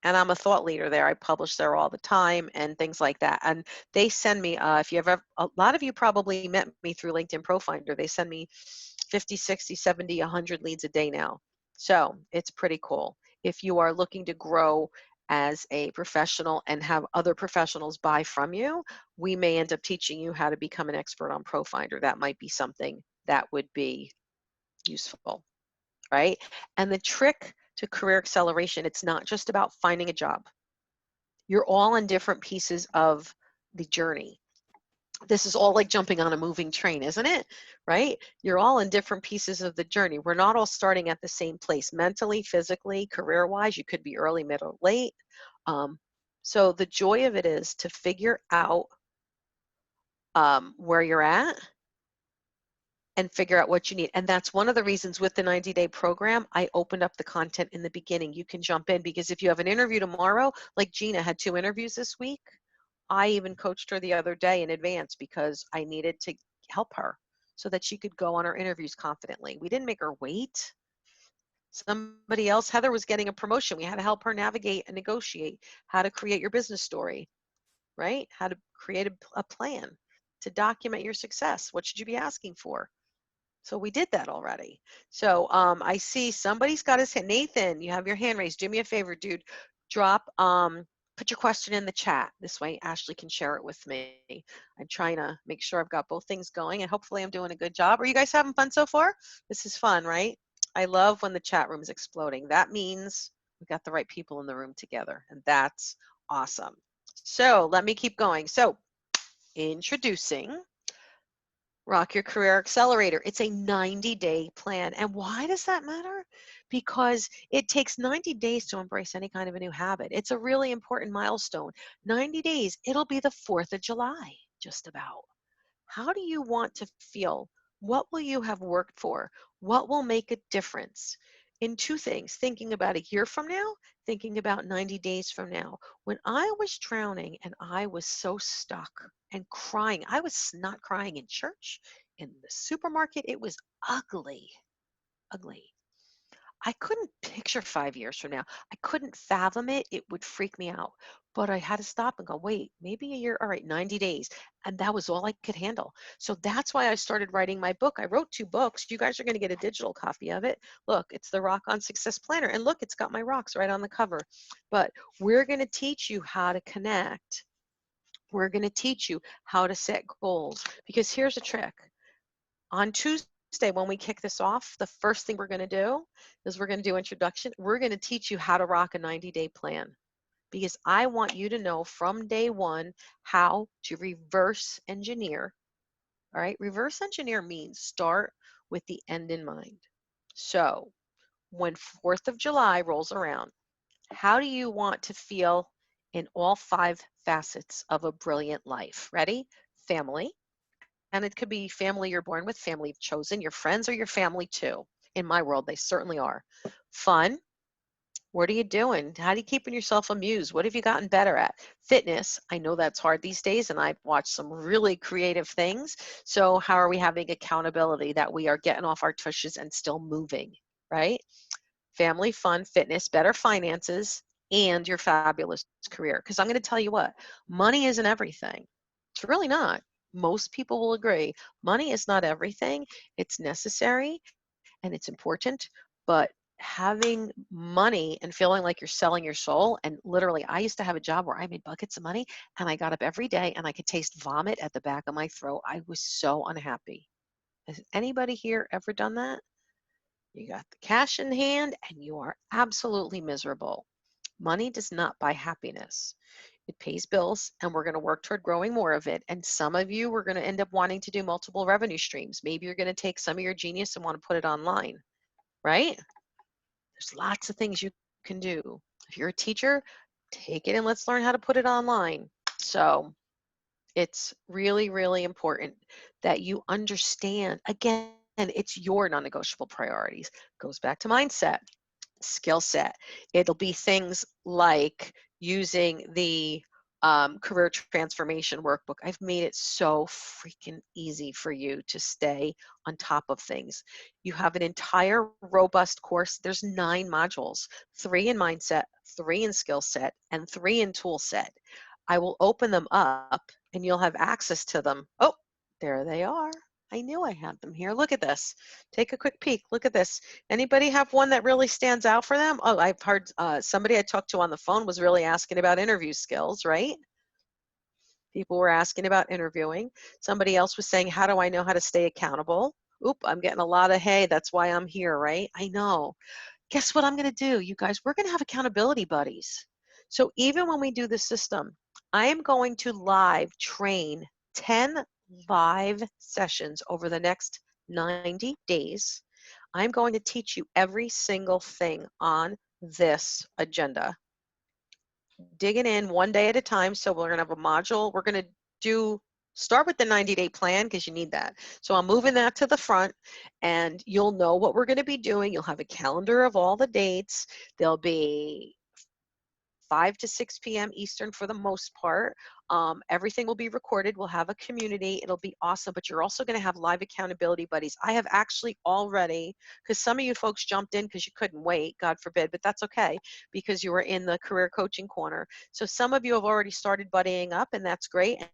And I'm a thought leader there. I publish there all the time and things like that. And they send me, if you ever, a lot of you probably met me through LinkedIn Profinder. They send me 50, 60, 70, 100 leads a day now. So it's pretty cool. If you are looking to grow as a professional and have other professionals buy from you, we may end up teaching you how to become an expert on Profinder. That might be something that would be useful, right? And the trick to career acceleration, it's not just about finding a job. You're all in different pieces of the journey. This is all like jumping on a moving train, isn't it? Right? You're all in different pieces of the journey. We're not all starting at the same place mentally, physically, career-wise. You could be early, middle, late. So the joy of it is to figure out where you're at and figure out what you need. And that's one of the reasons with the 90-day program, I opened up the content in the beginning. You can jump in because if you have an interview tomorrow, like Gina had 2 interviews this week, I even coached her the other day in advance because I needed to help her so that she could go on her interviews confidently. We didn't make her wait. Somebody else, Heather, was getting a promotion. We had to help her navigate and negotiate how to create your business story, right? How to create a plan to document your success. What should you be asking for? So we did that already. So I see somebody's got his hand. Nathan, you have your hand raised. Do me a favor, dude. Put your question in the chat. This way Ashley can share it with me. I'm trying to make sure I've got both things going and hopefully I'm doing a good job. Are you guys having fun so far? This is fun, right? I love when the chat room is exploding. That means we got the right people in the room together and that's awesome. So let me keep going. So introducing Rock Your Career Accelerator. It's a 90-day plan. And why does that matter? Because it takes 90 days to embrace any kind of a new habit. It's a really important milestone. 90 days, it'll be the 4th of July, just about. How do you want to feel? What will you have worked for? What will make a difference? In 2 things, thinking about a year from now, thinking about 90 days from now. When I was drowning and I was so stuck and crying, I was not crying in church, in the supermarket. It was ugly, ugly. I couldn't picture 5 years from now. I couldn't fathom it. It would freak me out. But I had to stop and go, wait, maybe a year, all right, 90 days. And that was all I could handle. So that's why I started writing my book. I wrote 2 books. You guys are going to get a digital copy of it. Look, it's the Rock on Success Planner. And look, it's got my rocks right on the cover. But we're going to teach you how to connect. We're going to teach you how to set goals. Because here's a trick. On Tuesday, when we kick this off, the first thing we're going to do is we're going to do introduction. We're going to teach you how to rock a 90-day plan because I want you to know from day one how to reverse engineer. All right, reverse engineer means start with the end in mind. So when 4th of July rolls around, how do you want to feel in all 5 facets of a brilliant life? Ready? Family. And it could be family you're born with, family you've chosen, your friends or your family too. In my world, they certainly are. Fun, What are you doing? How are you keeping yourself amused? What have you gotten better at? Fitness. I know that's hard these days, and I've watched some really creative things. So, how are we having accountability that we are getting off our tushes and still moving, right? Family, fun, fitness, better finances, and your fabulous career. Because I'm going to tell you what, money isn't everything. It's really not. Most people will agree. Money is not everything. It's necessary and it's important, but having money and feeling like you're selling your soul, and literally I used to have a job where I made buckets of money and I got up every day and I could taste vomit at the back of my throat. I was so unhappy. Has anybody here ever done that? You got the cash in hand and you are absolutely miserable. Money does not buy happiness. It pays bills, and we're going to work toward growing more of it. And some of you are going to end up wanting to do multiple revenue streams. Maybe you're going to take some of your genius and want to put it online, right? There's lots of things you can do. If you're a teacher, take it and let's learn how to put it online. So it's really, really important that you understand. Again, it's your non negotiable priorities. Goes back to mindset, skill set. It'll be things like using the career transformation workbook. I've made it so freaking easy for you to stay on top of things. You have an entire robust course. There's 9 modules, 3 in mindset, 3 in skill set, and 3 in tool set. I will open them up and you'll have access to them. Oh, there they are. I knew I had them here. Look at this. Take a quick peek. Look at this. Anybody have one that really stands out for them? Oh, I've heard somebody I talked to on the phone was really asking about interview skills, right? People were asking about interviewing. Somebody else was saying, how do I know how to stay accountable? Oop, I'm getting a lot of, hey, that's why I'm here, right? I know. Guess what I'm going to do, you guys? We're going to have accountability buddies. So even when we do the system, I am going to live train 10 live sessions over the next 90 days. I'm going to teach you every single thing on this agenda. Digging in one day at a time. So we're going to have a module. We're going to start with the 90-day plan because you need that. So I'm moving that to the front and you'll know what we're going to be doing. You'll have a calendar of all the dates. There'll be 5 to 6 p.m. Eastern for the most part. Everything will be recorded. We'll have a community. It'll be awesome, but you're also going to have live accountability buddies. I have actually already, because some of you folks jumped in because you couldn't wait, God forbid, but that's okay because you were in the career coaching corner. So some of you have already started buddying up, and that's great.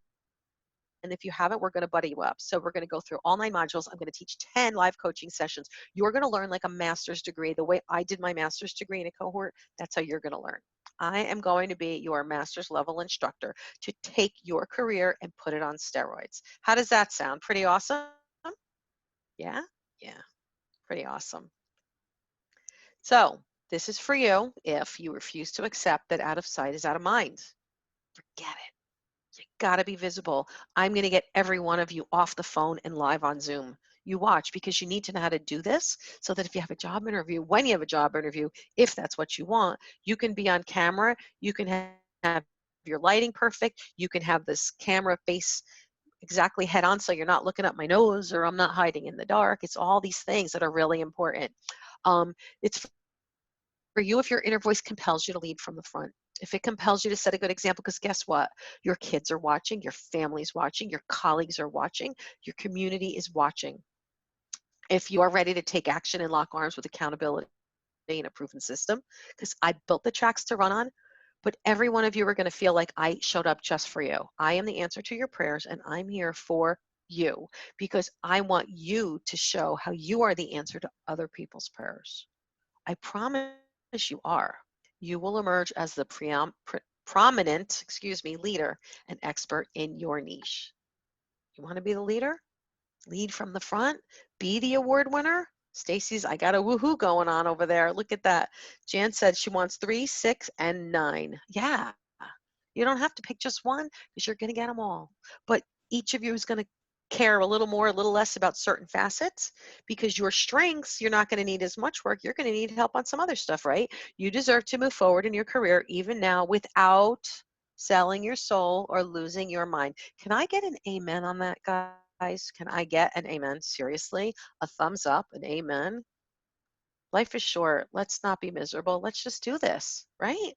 And if you haven't, we're going to buddy you up. So we're going to go through all 9 modules. I'm going to teach 10 live coaching sessions. You're going to learn like a master's degree. The way I did my master's degree in a cohort, that's how you're going to learn. I am going to be your master's level instructor to take your career and put it on steroids. How does that sound? Pretty awesome? Yeah? Yeah, pretty awesome. So this is for you if you refuse to accept that out of sight is out of mind. Forget it. You gotta be visible. I'm gonna get every one of you off the phone and live on Zoom. You watch because you need to know how to do this so that if you have a job interview, when you have a job interview, if that's what you want, you can be on camera, you can have your lighting perfect, you can have this camera face exactly head on so you're not looking up my nose or I'm not hiding in the dark. It's all these things that are really important. It's for you if your inner voice compels you to lead from the front. If it compels you to set a good example, because guess what? Your kids are watching, your family's watching, your colleagues are watching, your community is watching. If you are ready to take action and lock arms with accountability and a proven system, because I built the tracks to run on, but every one of you are going to feel like I showed up just for you. I am the answer to your prayers, and I'm here for you because I want you to show how you are the answer to other people's prayers. I promise you are. You will emerge as the prominent, leader and expert in your niche. You want to be the leader? Lead from the front. Be the award winner. Stacy's, I got a woohoo going on over there. Look at that. Jan said she wants 3, 6, and 9. Yeah. You don't have to pick just one because you're going to get them all. But each of you is going to care a little more, a little less about certain facets because your strengths, you're not going to need as much work. You're going to need help on some other stuff, right? You deserve to move forward in your career even now without selling your soul or losing your mind. Can I get an amen on that, guys? Can I get an amen? Seriously? A thumbs up, an amen? Life is short. Let's not be miserable. Let's just do this, right?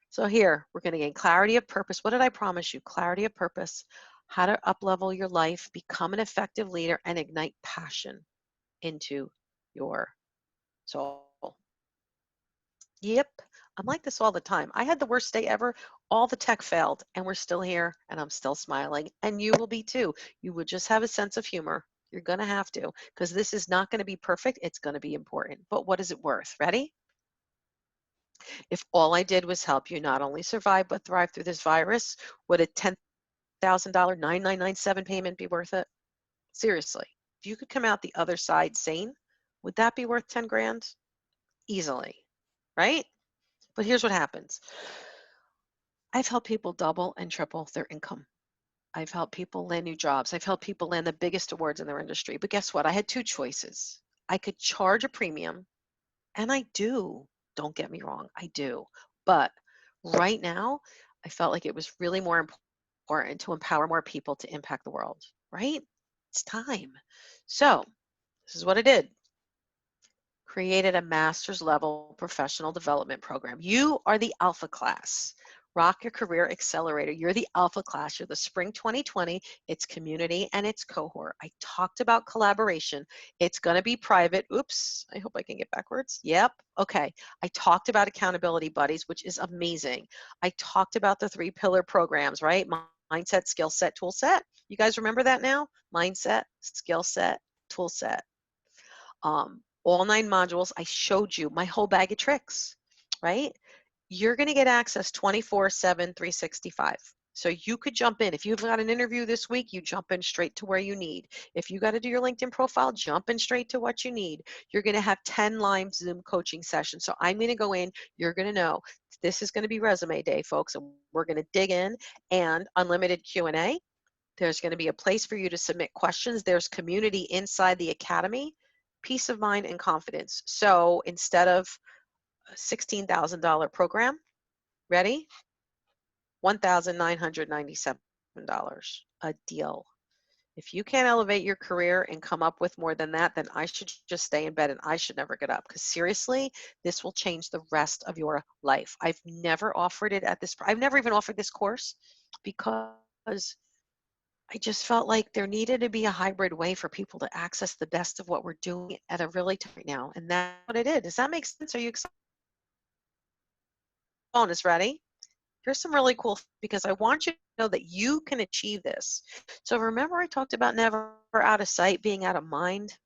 So here, we're going to gain clarity of purpose. What did I promise you? Clarity of purpose, how to up-level your life, become an effective leader, and ignite passion into your soul. Yep, I'm like this all the time. I had the worst day ever. All the tech failed, and we're still here, and I'm still smiling. And you will be too. You will just have a sense of humor. You're going to have to, because this is not going to be perfect. It's going to be important. But what is it worth? Ready? If all I did was help you not only survive, but thrive through this virus, would a $10,000 9997 payment be worth it? Seriously. If you could come out the other side sane, would that be worth 10 grand? Easily, right? But here's what happens. I've helped people double and triple their income. I've helped people land new jobs. I've helped people land the biggest awards in their industry. But guess what? I had two choices. I could charge a premium, and I do. Don't get me wrong, I do. But right now, I felt like it was really more important to empower more people to impact the world, right? It's time. So, this is what I did. Created a master's level professional development program. You are the alpha class. Rock Your Career Accelerator. You're the alpha class. You're the spring 2020. It's community and it's cohort. I talked about collaboration. It's going to be private. Oops. I hope I can get backwards. Yep. Okay. I talked about accountability buddies, which is amazing. I talked about the 3-pillar programs, right? Mindset, skill set, tool set. You guys remember that now? Mindset, skill set, tool set. All 9 modules. I showed you my whole bag of tricks, right? You're going to get access 24/7, 365. So you could jump in. If you've got an interview this week, you jump in straight to where you need. If you got to do your LinkedIn profile, jump in straight to what you need. You're going to have 10 live Zoom coaching sessions. So I'm going to go in. You're going to know this is going to be resume day, folks, and we're going to dig in, and unlimited Q&A. There's going to be a place for you to submit questions. There's community inside the academy, peace of mind and confidence. So instead of a $16,000 program, ready? $1,997. A deal. If you can't elevate your career and come up with more than that, then I should just stay in bed and I should never get up, because seriously, this will change the rest of your life. I've never offered it at this, I've never even offered this course because I just felt like there needed to be a hybrid way for people to access the best of what we're doing at a really time right now. And that's what it is. Does that make sense? Are you excited? Bonus, ready? Here's some really cool, because I want you to know that you can achieve this. So remember I talked about never out of sight, being out of mind?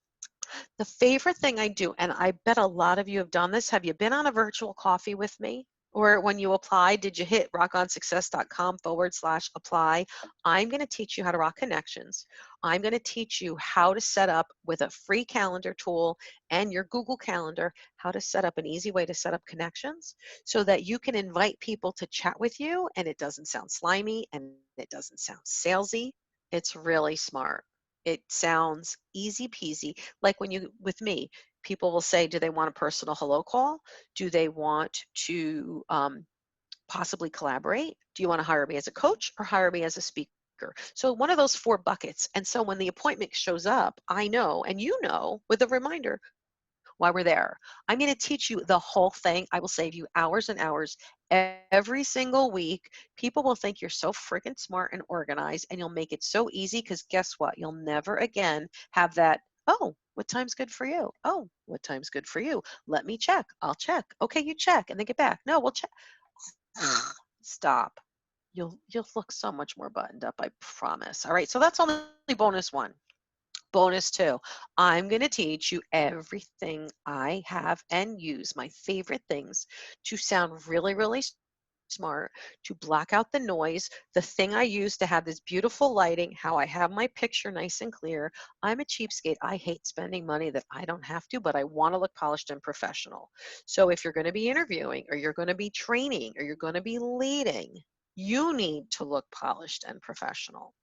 The favorite thing I do, and I bet a lot of you have done this, have you been on a virtual coffee with me? Or when you apply, did you hit rockonsuccess.com/apply? I'm going to teach you how to rock connections. I'm going to teach you how to set up with a free calendar tool and your Google Calendar, how to set up an easy way to set up connections so that you can invite people to chat with you and it doesn't sound slimy and it doesn't sound salesy. It's really smart. It sounds easy peasy. Like when you, with me, people will say, do they want a personal hello call? Do they want to possibly collaborate? Do you want to hire me as a coach or hire me as a speaker? So one of those 4 buckets. And so when the appointment shows up, I know, and you know, with a reminder why we're there. I'm going to teach you the whole thing. I will save you hours and hours every single week. People will think you're so freaking smart and organized, and you'll make it so easy, because guess what? You'll never again have that, oh, what time's good for you? Oh, what time's good for you? Let me check. I'll check. Okay, you check and then get back. No, we'll check. Stop. You'll look so much more buttoned up, I promise. All right, so that's only bonus 1. Bonus 2, I'm going to teach you everything I have and use, my favorite things, to sound really, really smart, to block out the noise, the thing I use to have this beautiful lighting, how I have my picture nice and clear. I'm a cheapskate. I hate spending money that I don't have to, but I want to look polished and professional. So if you're going to be interviewing, or you're going to be training, or you're going to be leading, you need to look polished and professional.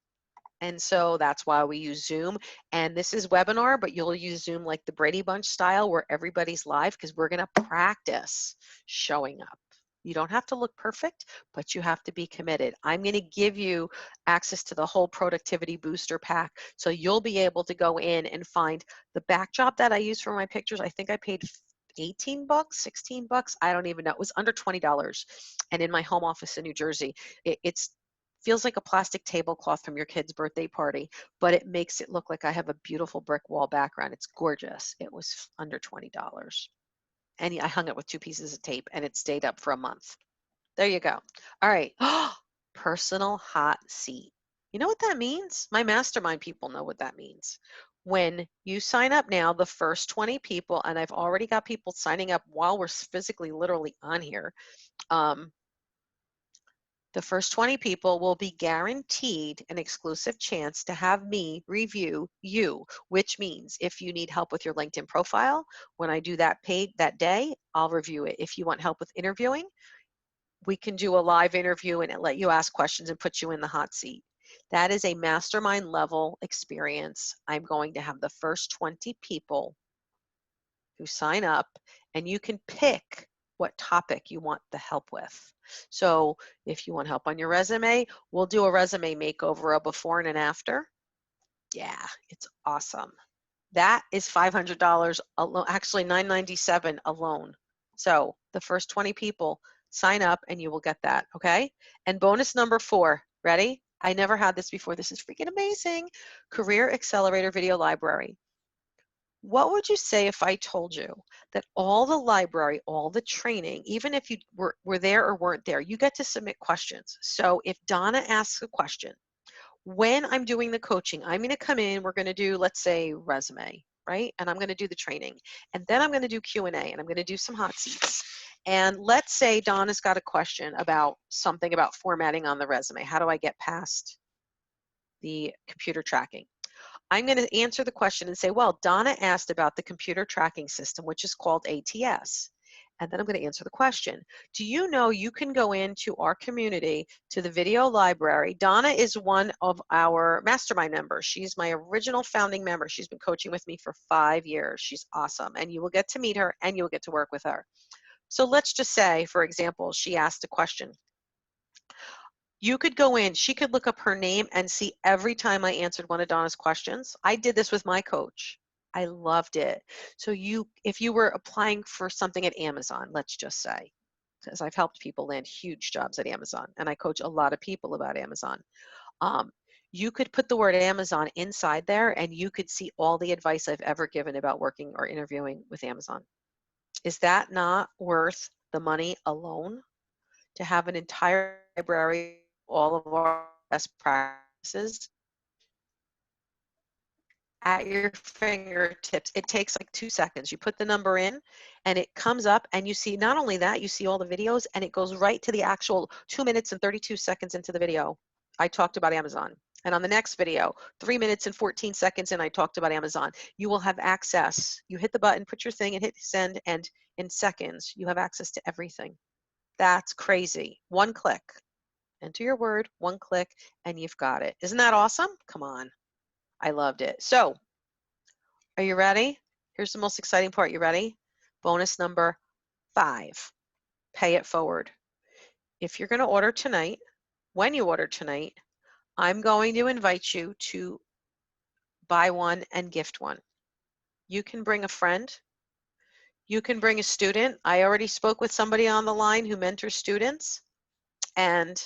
And so that's why we use Zoom. And this is webinar, but you'll use Zoom like the Brady Bunch style, where everybody's live, because we're going to practice showing up. You don't have to look perfect, but you have to be committed. I'm going to give you access to the whole productivity booster pack. So you'll be able to go in and find the backdrop that I use for my pictures. I think I paid 18 bucks, 16 bucks. I don't even know. It was under $20. And in my home office in New Jersey, it's feels like a plastic tablecloth from your kid's birthday party, but it makes it look like I have a beautiful brick wall background. It's gorgeous. It was under $20. And I hung it with 2 pieces of tape and it stayed up for a month. There you go. All right. Personal hot seat. You know what that means? My mastermind people know what that means. When you sign up now, the first 20 people, and I've already got people signing up while we're physically literally on here, the first 20 people will be guaranteed an exclusive chance to have me review you, which means if you need help with your LinkedIn profile, when I do that that day, I'll review it. If you want help with interviewing, we can do a live interview and let you ask questions and put you in the hot seat. That is a mastermind level experience. I'm going to have the first 20 people who sign up, and you can pick what topic you want the help with. So if you want help on your resume, we'll do a resume makeover, a before and an after. Yeah, it's awesome. That is $500 alone, actually $997 alone. So the first 20 people sign up and you will get that, okay? And bonus number 4, ready? I never had this before. This is freaking amazing. Career Accelerator Video Library. What would you say if I told you that all the library, all the training, even if you were there or weren't there, you get to submit questions. So if Donna asks a question, when I'm doing the coaching, I'm going to come in, we're going to do, let's say, resume, right? And I'm going to do the training. And then I'm going to do Q&A, and I'm going to do some hot seats. And let's say Donna's got a question about something about formatting on the resume. How do I get past the computer tracking? I'm going to answer the question and say, well, Donna asked about the computer tracking system, which is called ATS. And then I'm going to answer the question. Do you know you can go into our community, to the video library? Donna is one of our mastermind members. She's my original founding member. She's been coaching with me for 5 years. She's awesome. And you will get to meet her and you'll get to work with her. So let's just say, for example, she asked a question. You could go in, she could look up her name and see every time I answered one of Donna's questions. I did this with my coach. I loved it. So if you were applying for something at Amazon, let's just say, because I've helped people land huge jobs at Amazon, and I coach a lot of people about Amazon. You could put the word Amazon inside there, and you could see all the advice I've ever given about working or interviewing with Amazon. Is that not worth the money alone? To have an entire library, all of our best practices at your fingertips. It takes like 2 seconds. You put the number in and it comes up, and you see, not only that, you see all the videos, and it goes right to the actual 2 minutes and 32 seconds into the video. I talked about Amazon. And on the next video, 3 minutes and 14 seconds in, I talked about Amazon. You will have access. You hit the button, put your thing, and hit send, and in seconds, you have access to everything. That's crazy. One click. Enter your word, one click, and you've got it. Isn't that awesome? Come on. I loved it. So, are you ready? Here's the most exciting part. You ready? Bonus number 5. Pay it forward. If you're going to order tonight, when you order tonight, I'm going to invite you to buy one and gift one. You can bring a friend. You can bring a student. I already spoke with somebody on the line who mentors students, and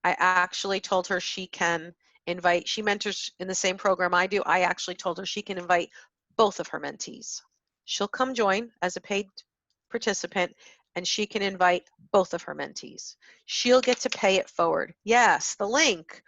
I actually told her she can invite, she mentors in the same program I do. I actually told her she can invite both of her mentees. She'll come join as a paid participant, and she can invite both of her mentees. She'll get to pay it forward. Yes, the link,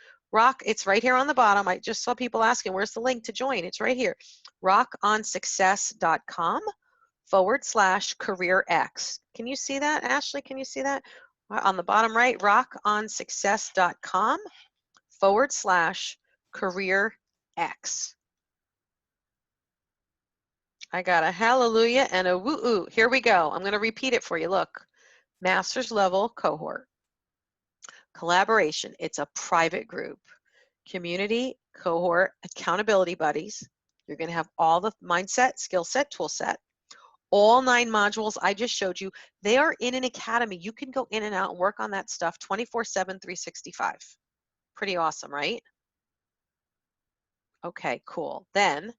it's right here on the bottom. I just saw people asking, where's the link to join? It's right here, rockonsuccess.com/careerx. Can you see that, Ashley? Can you see that? On the bottom right, rockonsuccess.com/careerx. I got a hallelujah and a woo-oo. Here we go. I'm going to repeat it for you. Look, master's level cohort. Collaboration. It's a private group. Community, cohort, accountability buddies. You're going to have all the mindset, skill set, tool set. All 9 modules I just showed you, they are in an academy. You can go in and out and work on that stuff 24/7, 365. Pretty awesome, right? Okay, cool. Then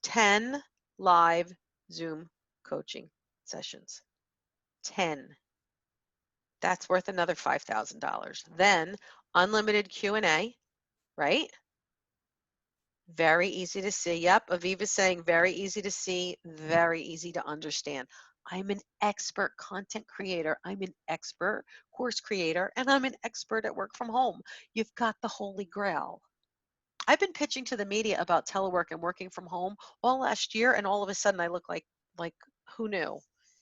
10 live Zoom coaching sessions. 10. That's worth another $5,000. Then unlimited Q&A, right? Very easy to see. Yep, Aviva's saying very easy to see, very easy to understand. I'm an expert content creator. I'm an expert course creator, and I'm an expert at work from home. You've got the holy grail. I've been pitching to the media about telework and working from home all last year, and all of a sudden I look like who knew?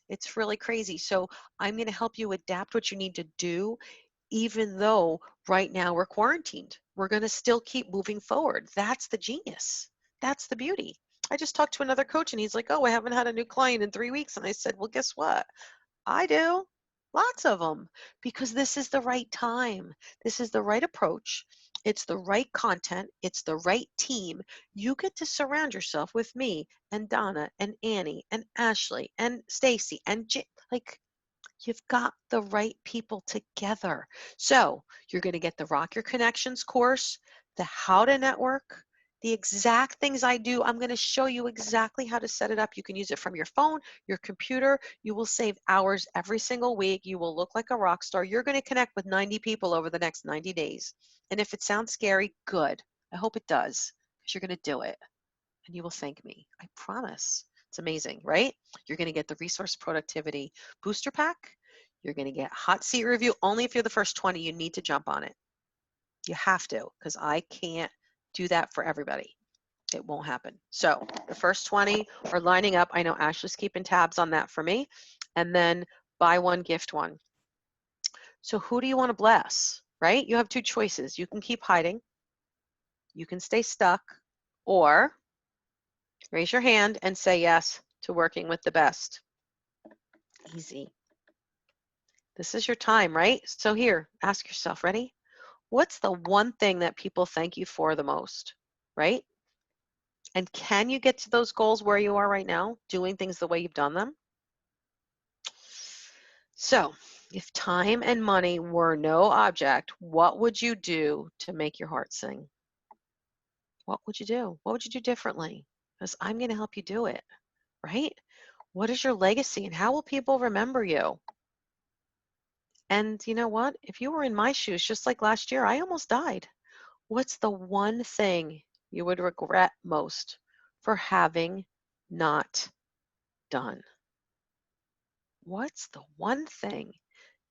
It's really crazy. So I'm going to help you adapt what you need to do, even though right now we're quarantined. We're going to still keep moving forward. That's the genius. That's the beauty. I just talked to another coach and he's like, oh, I haven't had a new client in 3 weeks. And I said, well, guess what? I do. Lots of them. Because this is the right time. This is the right approach. It's the right content. It's the right team. You get to surround yourself with me and Donna and Annie and Ashley and Stacy and like you've got the right people together. So you're going to get the Rock Your Connections course, the How to Network, the exact things I do. I'm going to show you exactly how to set it up. You can use it from your phone, your computer. You will save hours every single week. You will look like a rock star. You're going to connect with 90 people over the next 90 days. And if it sounds scary, good. I hope it does, because you're going to do it and you will thank me. I promise. It's amazing, right? You're going to get the Resource Productivity Booster Pack. You're going to get Hot Seat Review. Only if you're the first 20, you need to jump on it. You have to, because I can't do that for everybody. It won't happen. So the first 20 are lining up. I know Ashley's keeping tabs on that for me. And then buy one, gift one. So who do you want to bless, right? You have two choices. You can keep hiding. You can stay stuck, or raise your hand and say yes to working with the best. Easy. This is your time, right? So here, ask yourself, ready? What's the one thing that people thank you for the most, right? And can you get to those goals where you are right now, doing things the way you've done them? So if time and money were no object, what would you do to make your heart sing? What would you do? What would you do differently? Because I'm going to help you do it, right? What is your legacy and how will people remember you? And you know what? If you were in my shoes, just like last year, I almost died. What's the one thing you would regret most for having not done? What's the one thing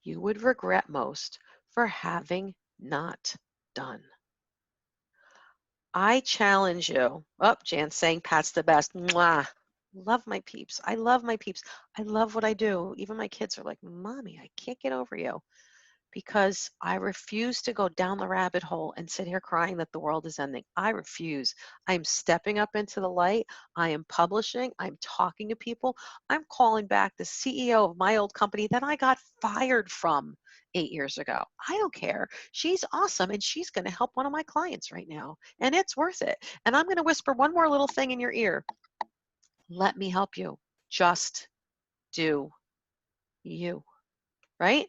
you would regret most for having not done? I challenge you. Oh, Jan's saying Pat's the best. Mwah. Love my peeps. I love my peeps. I love what I do. Even my kids are like, Mommy, I can't get over you. Because I refuse to go down the rabbit hole and sit here crying that the world is ending. I refuse. I'm stepping up into the light. I am publishing. I'm talking to people. I'm calling back the CEO of my old company that I got fired from 8 years ago. I don't care. She's awesome and she's going to help one of my clients right now. And it's worth it. And I'm going to whisper one more little thing in your ear. Let me help you. Just do you, right?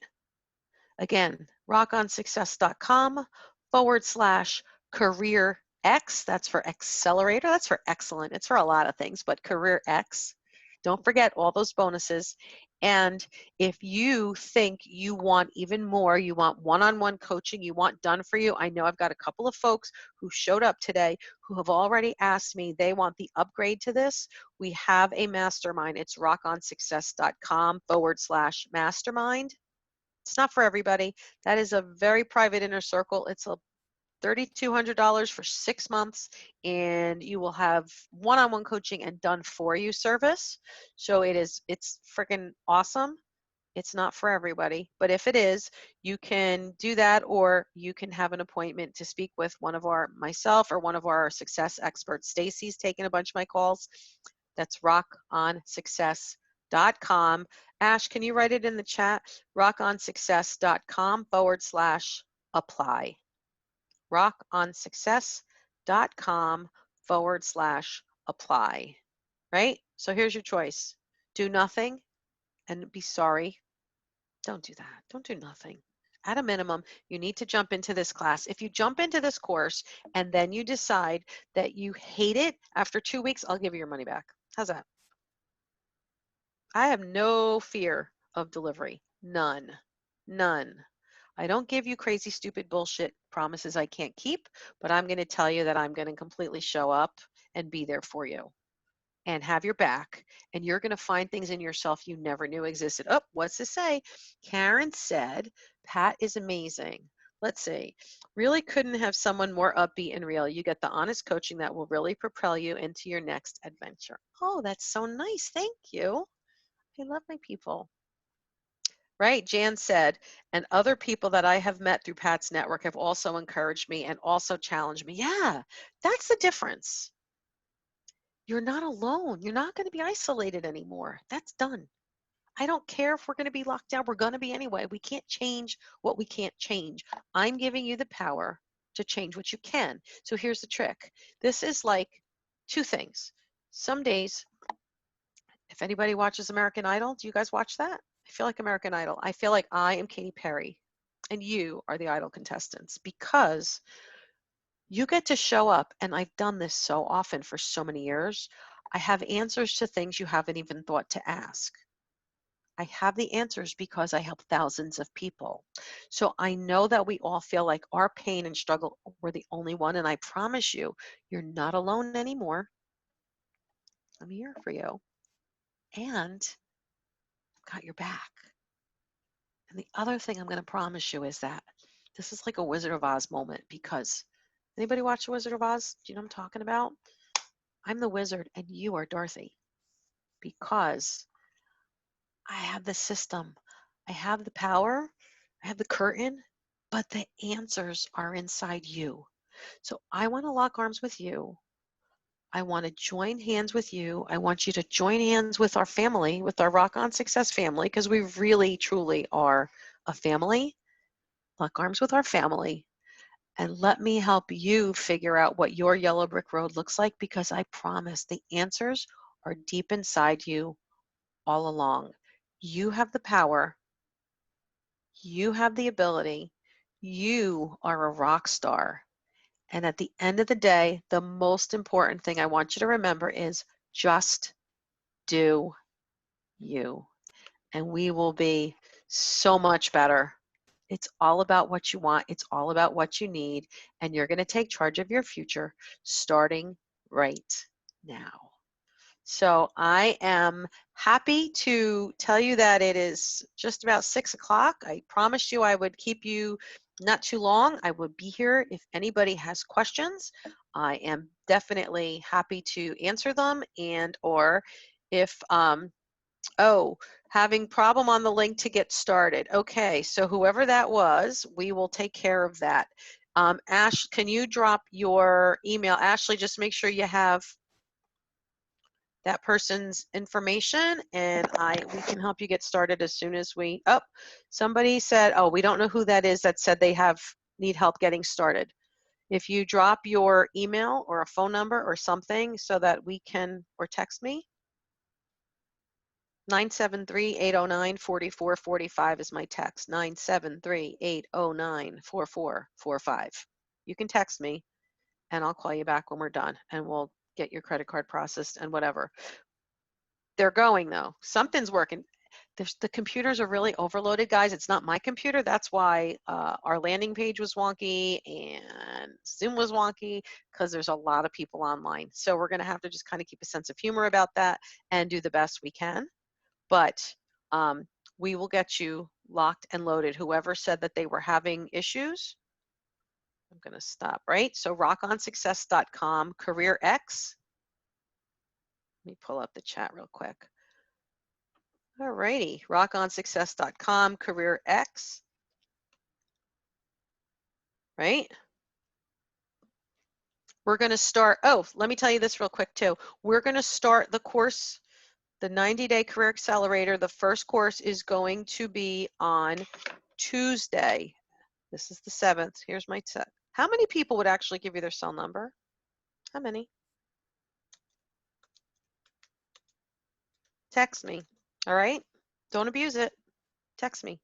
Again, rockonsuccess.com/career X. That's for accelerator. That's for excellent. It's for a lot of things, but career X. Don't forget all those bonuses. And if you think you want even more, you want one-on-one coaching, you want done for you, I know I've got a couple of folks who showed up today who have already asked me they want the upgrade to this. We have a mastermind. It's rockonsuccess.com/mastermind. It's not for everybody. That is a very private inner circle. It's a $3,200 for 6 months, and you will have one-on-one coaching and done for you service. So it's freaking awesome. It's not for everybody, but if it is, you can do that, or you can have an appointment to speak with myself or one of our success experts. Stacy's taking a bunch of my calls. That's rockonsuccess.com. Ash, can you write it in the chat? rockonsuccess.com/apply. rockonsuccess.com/apply. Right? So here's your choice. do nothing and be sorry. Don't do that. Don't do nothing. At a minimum, you need to jump into this class. If you jump into this course and then you decide that you hate it after 2 weeks, I'll give you your money back. How's that? I have no fear of delivery. None. None. I don't give you crazy, stupid bullshit promises I can't keep, but I'm going to tell you that I'm going to completely show up and be there for you and have your back. And you're going to find things in yourself you never knew existed. Oh, what's this say? Karen said, Pat is amazing. Let's see. Really couldn't have someone more upbeat and real. You get the honest coaching that will really propel you into your next adventure. Oh, that's so nice. Thank you. I love my people. Right, Jan said, and other people that I have met through Pat's network have also encouraged me and also challenged me. Yeah, that's the difference. You're not alone. You're not going to be isolated anymore. That's done. I don't care if we're going to be locked down. We're going to be anyway. We can't change what we can't change. I'm giving you the power to change what you can. So here's the trick. This is like two things. Some days, if anybody watches American Idol, do you guys watch that? I feel like American Idol. I feel like I am Katy Perry and you are the Idol contestants because you get to show up. And I've done this so often for so many years. I have answers to things you haven't even thought to ask. I have the answers because I help thousands of people. So I know that we all feel like our pain and struggle, we're the only one. And I promise you, you're not alone anymore. I'm here for you. And I've got your back. And the other thing I'm going to promise you is that this is like a Wizard of Oz moment because anybody watch The Wizard of Oz? Do you know what I'm talking about? I'm the wizard and you are Dorothy because I have the system. I have the power. I have the curtain, but the answers are inside you. So I want to lock arms with you. I want to join hands with you. I want you to join hands with our family, with our Rock On Success family, because we really, truly are a family. Lock arms with our family and let me help you figure out what your yellow brick road looks like because I promise the answers are deep inside you all along. You have the power. You have the ability. You are a rock star. And at the end of the day, the most important thing I want you to remember is just do you. And we will be so much better. It's all about what you want. It's all about what you need. And you're going to take charge of your future starting right now. So I am happy to tell you that it is just about 6 o'clock. I promised you I would keep you not too long. I would be here if anybody has questions. I am definitely happy to answer them and or if having problem on the link to get started. Okay, so whoever that was, we will take care of that. Ash, can you drop your email? Ashley, just make sure you have that person's information and we can help you get started as soon as somebody said, oh, we don't know who that is that said they need help getting started. If you drop your email or a phone number or something so that we can, or text me, 973-809-4445 is my text, 973-809-4445. You can text me and I'll call you back when we're done and we'll get your credit card processed and whatever. They're going though. Something's working. The computers are really overloaded, guys. It's not my computer. That's why our landing page was wonky and Zoom was wonky because there's a lot of people online. So we're going to have to just kind of keep a sense of humor about that and do the best we can. But we will get you locked and loaded. Whoever said that they were having issues, I'm going to stop, right? So rockonsuccess.com, Career X. Let me pull up the chat real quick. All righty, rockonsuccess.com, Career X, right? We're going to start, let me tell you this real quick too. We're going to start the course, the 90-day Career Accelerator. The first course is going to be on Tuesday. This is the 7th. Here's my set. How many people would actually give you their cell number? How many? Text me. All right? Don't abuse it. Text me.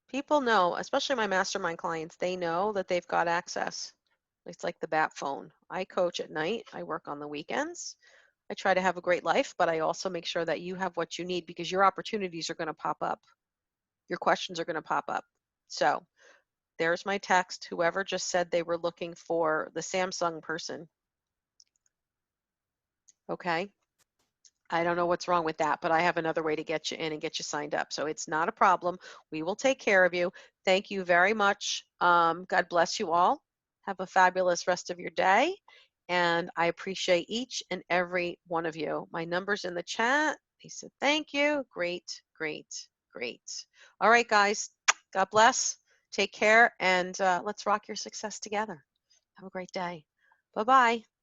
People know, especially my mastermind clients, they know that they've got access. It's like the bat phone. I coach at night, I work on the weekends. I try to have a great life, but I also make sure that you have what you need because your opportunities are going to pop up. Your questions are going to pop up. So there's my text. Whoever just said they were looking for the Samsung person. Okay. I don't know what's wrong with that, but I have another way to get you in and get you signed up. So it's not a problem. We will take care of you. Thank you very much. God bless you all. Have a fabulous rest of your day. And I appreciate each and every one of you. My number's in the chat. He said, thank you. Great, great, great. All right, guys. God bless. Take care. And let's rock your success together. Have a great day. Bye-bye.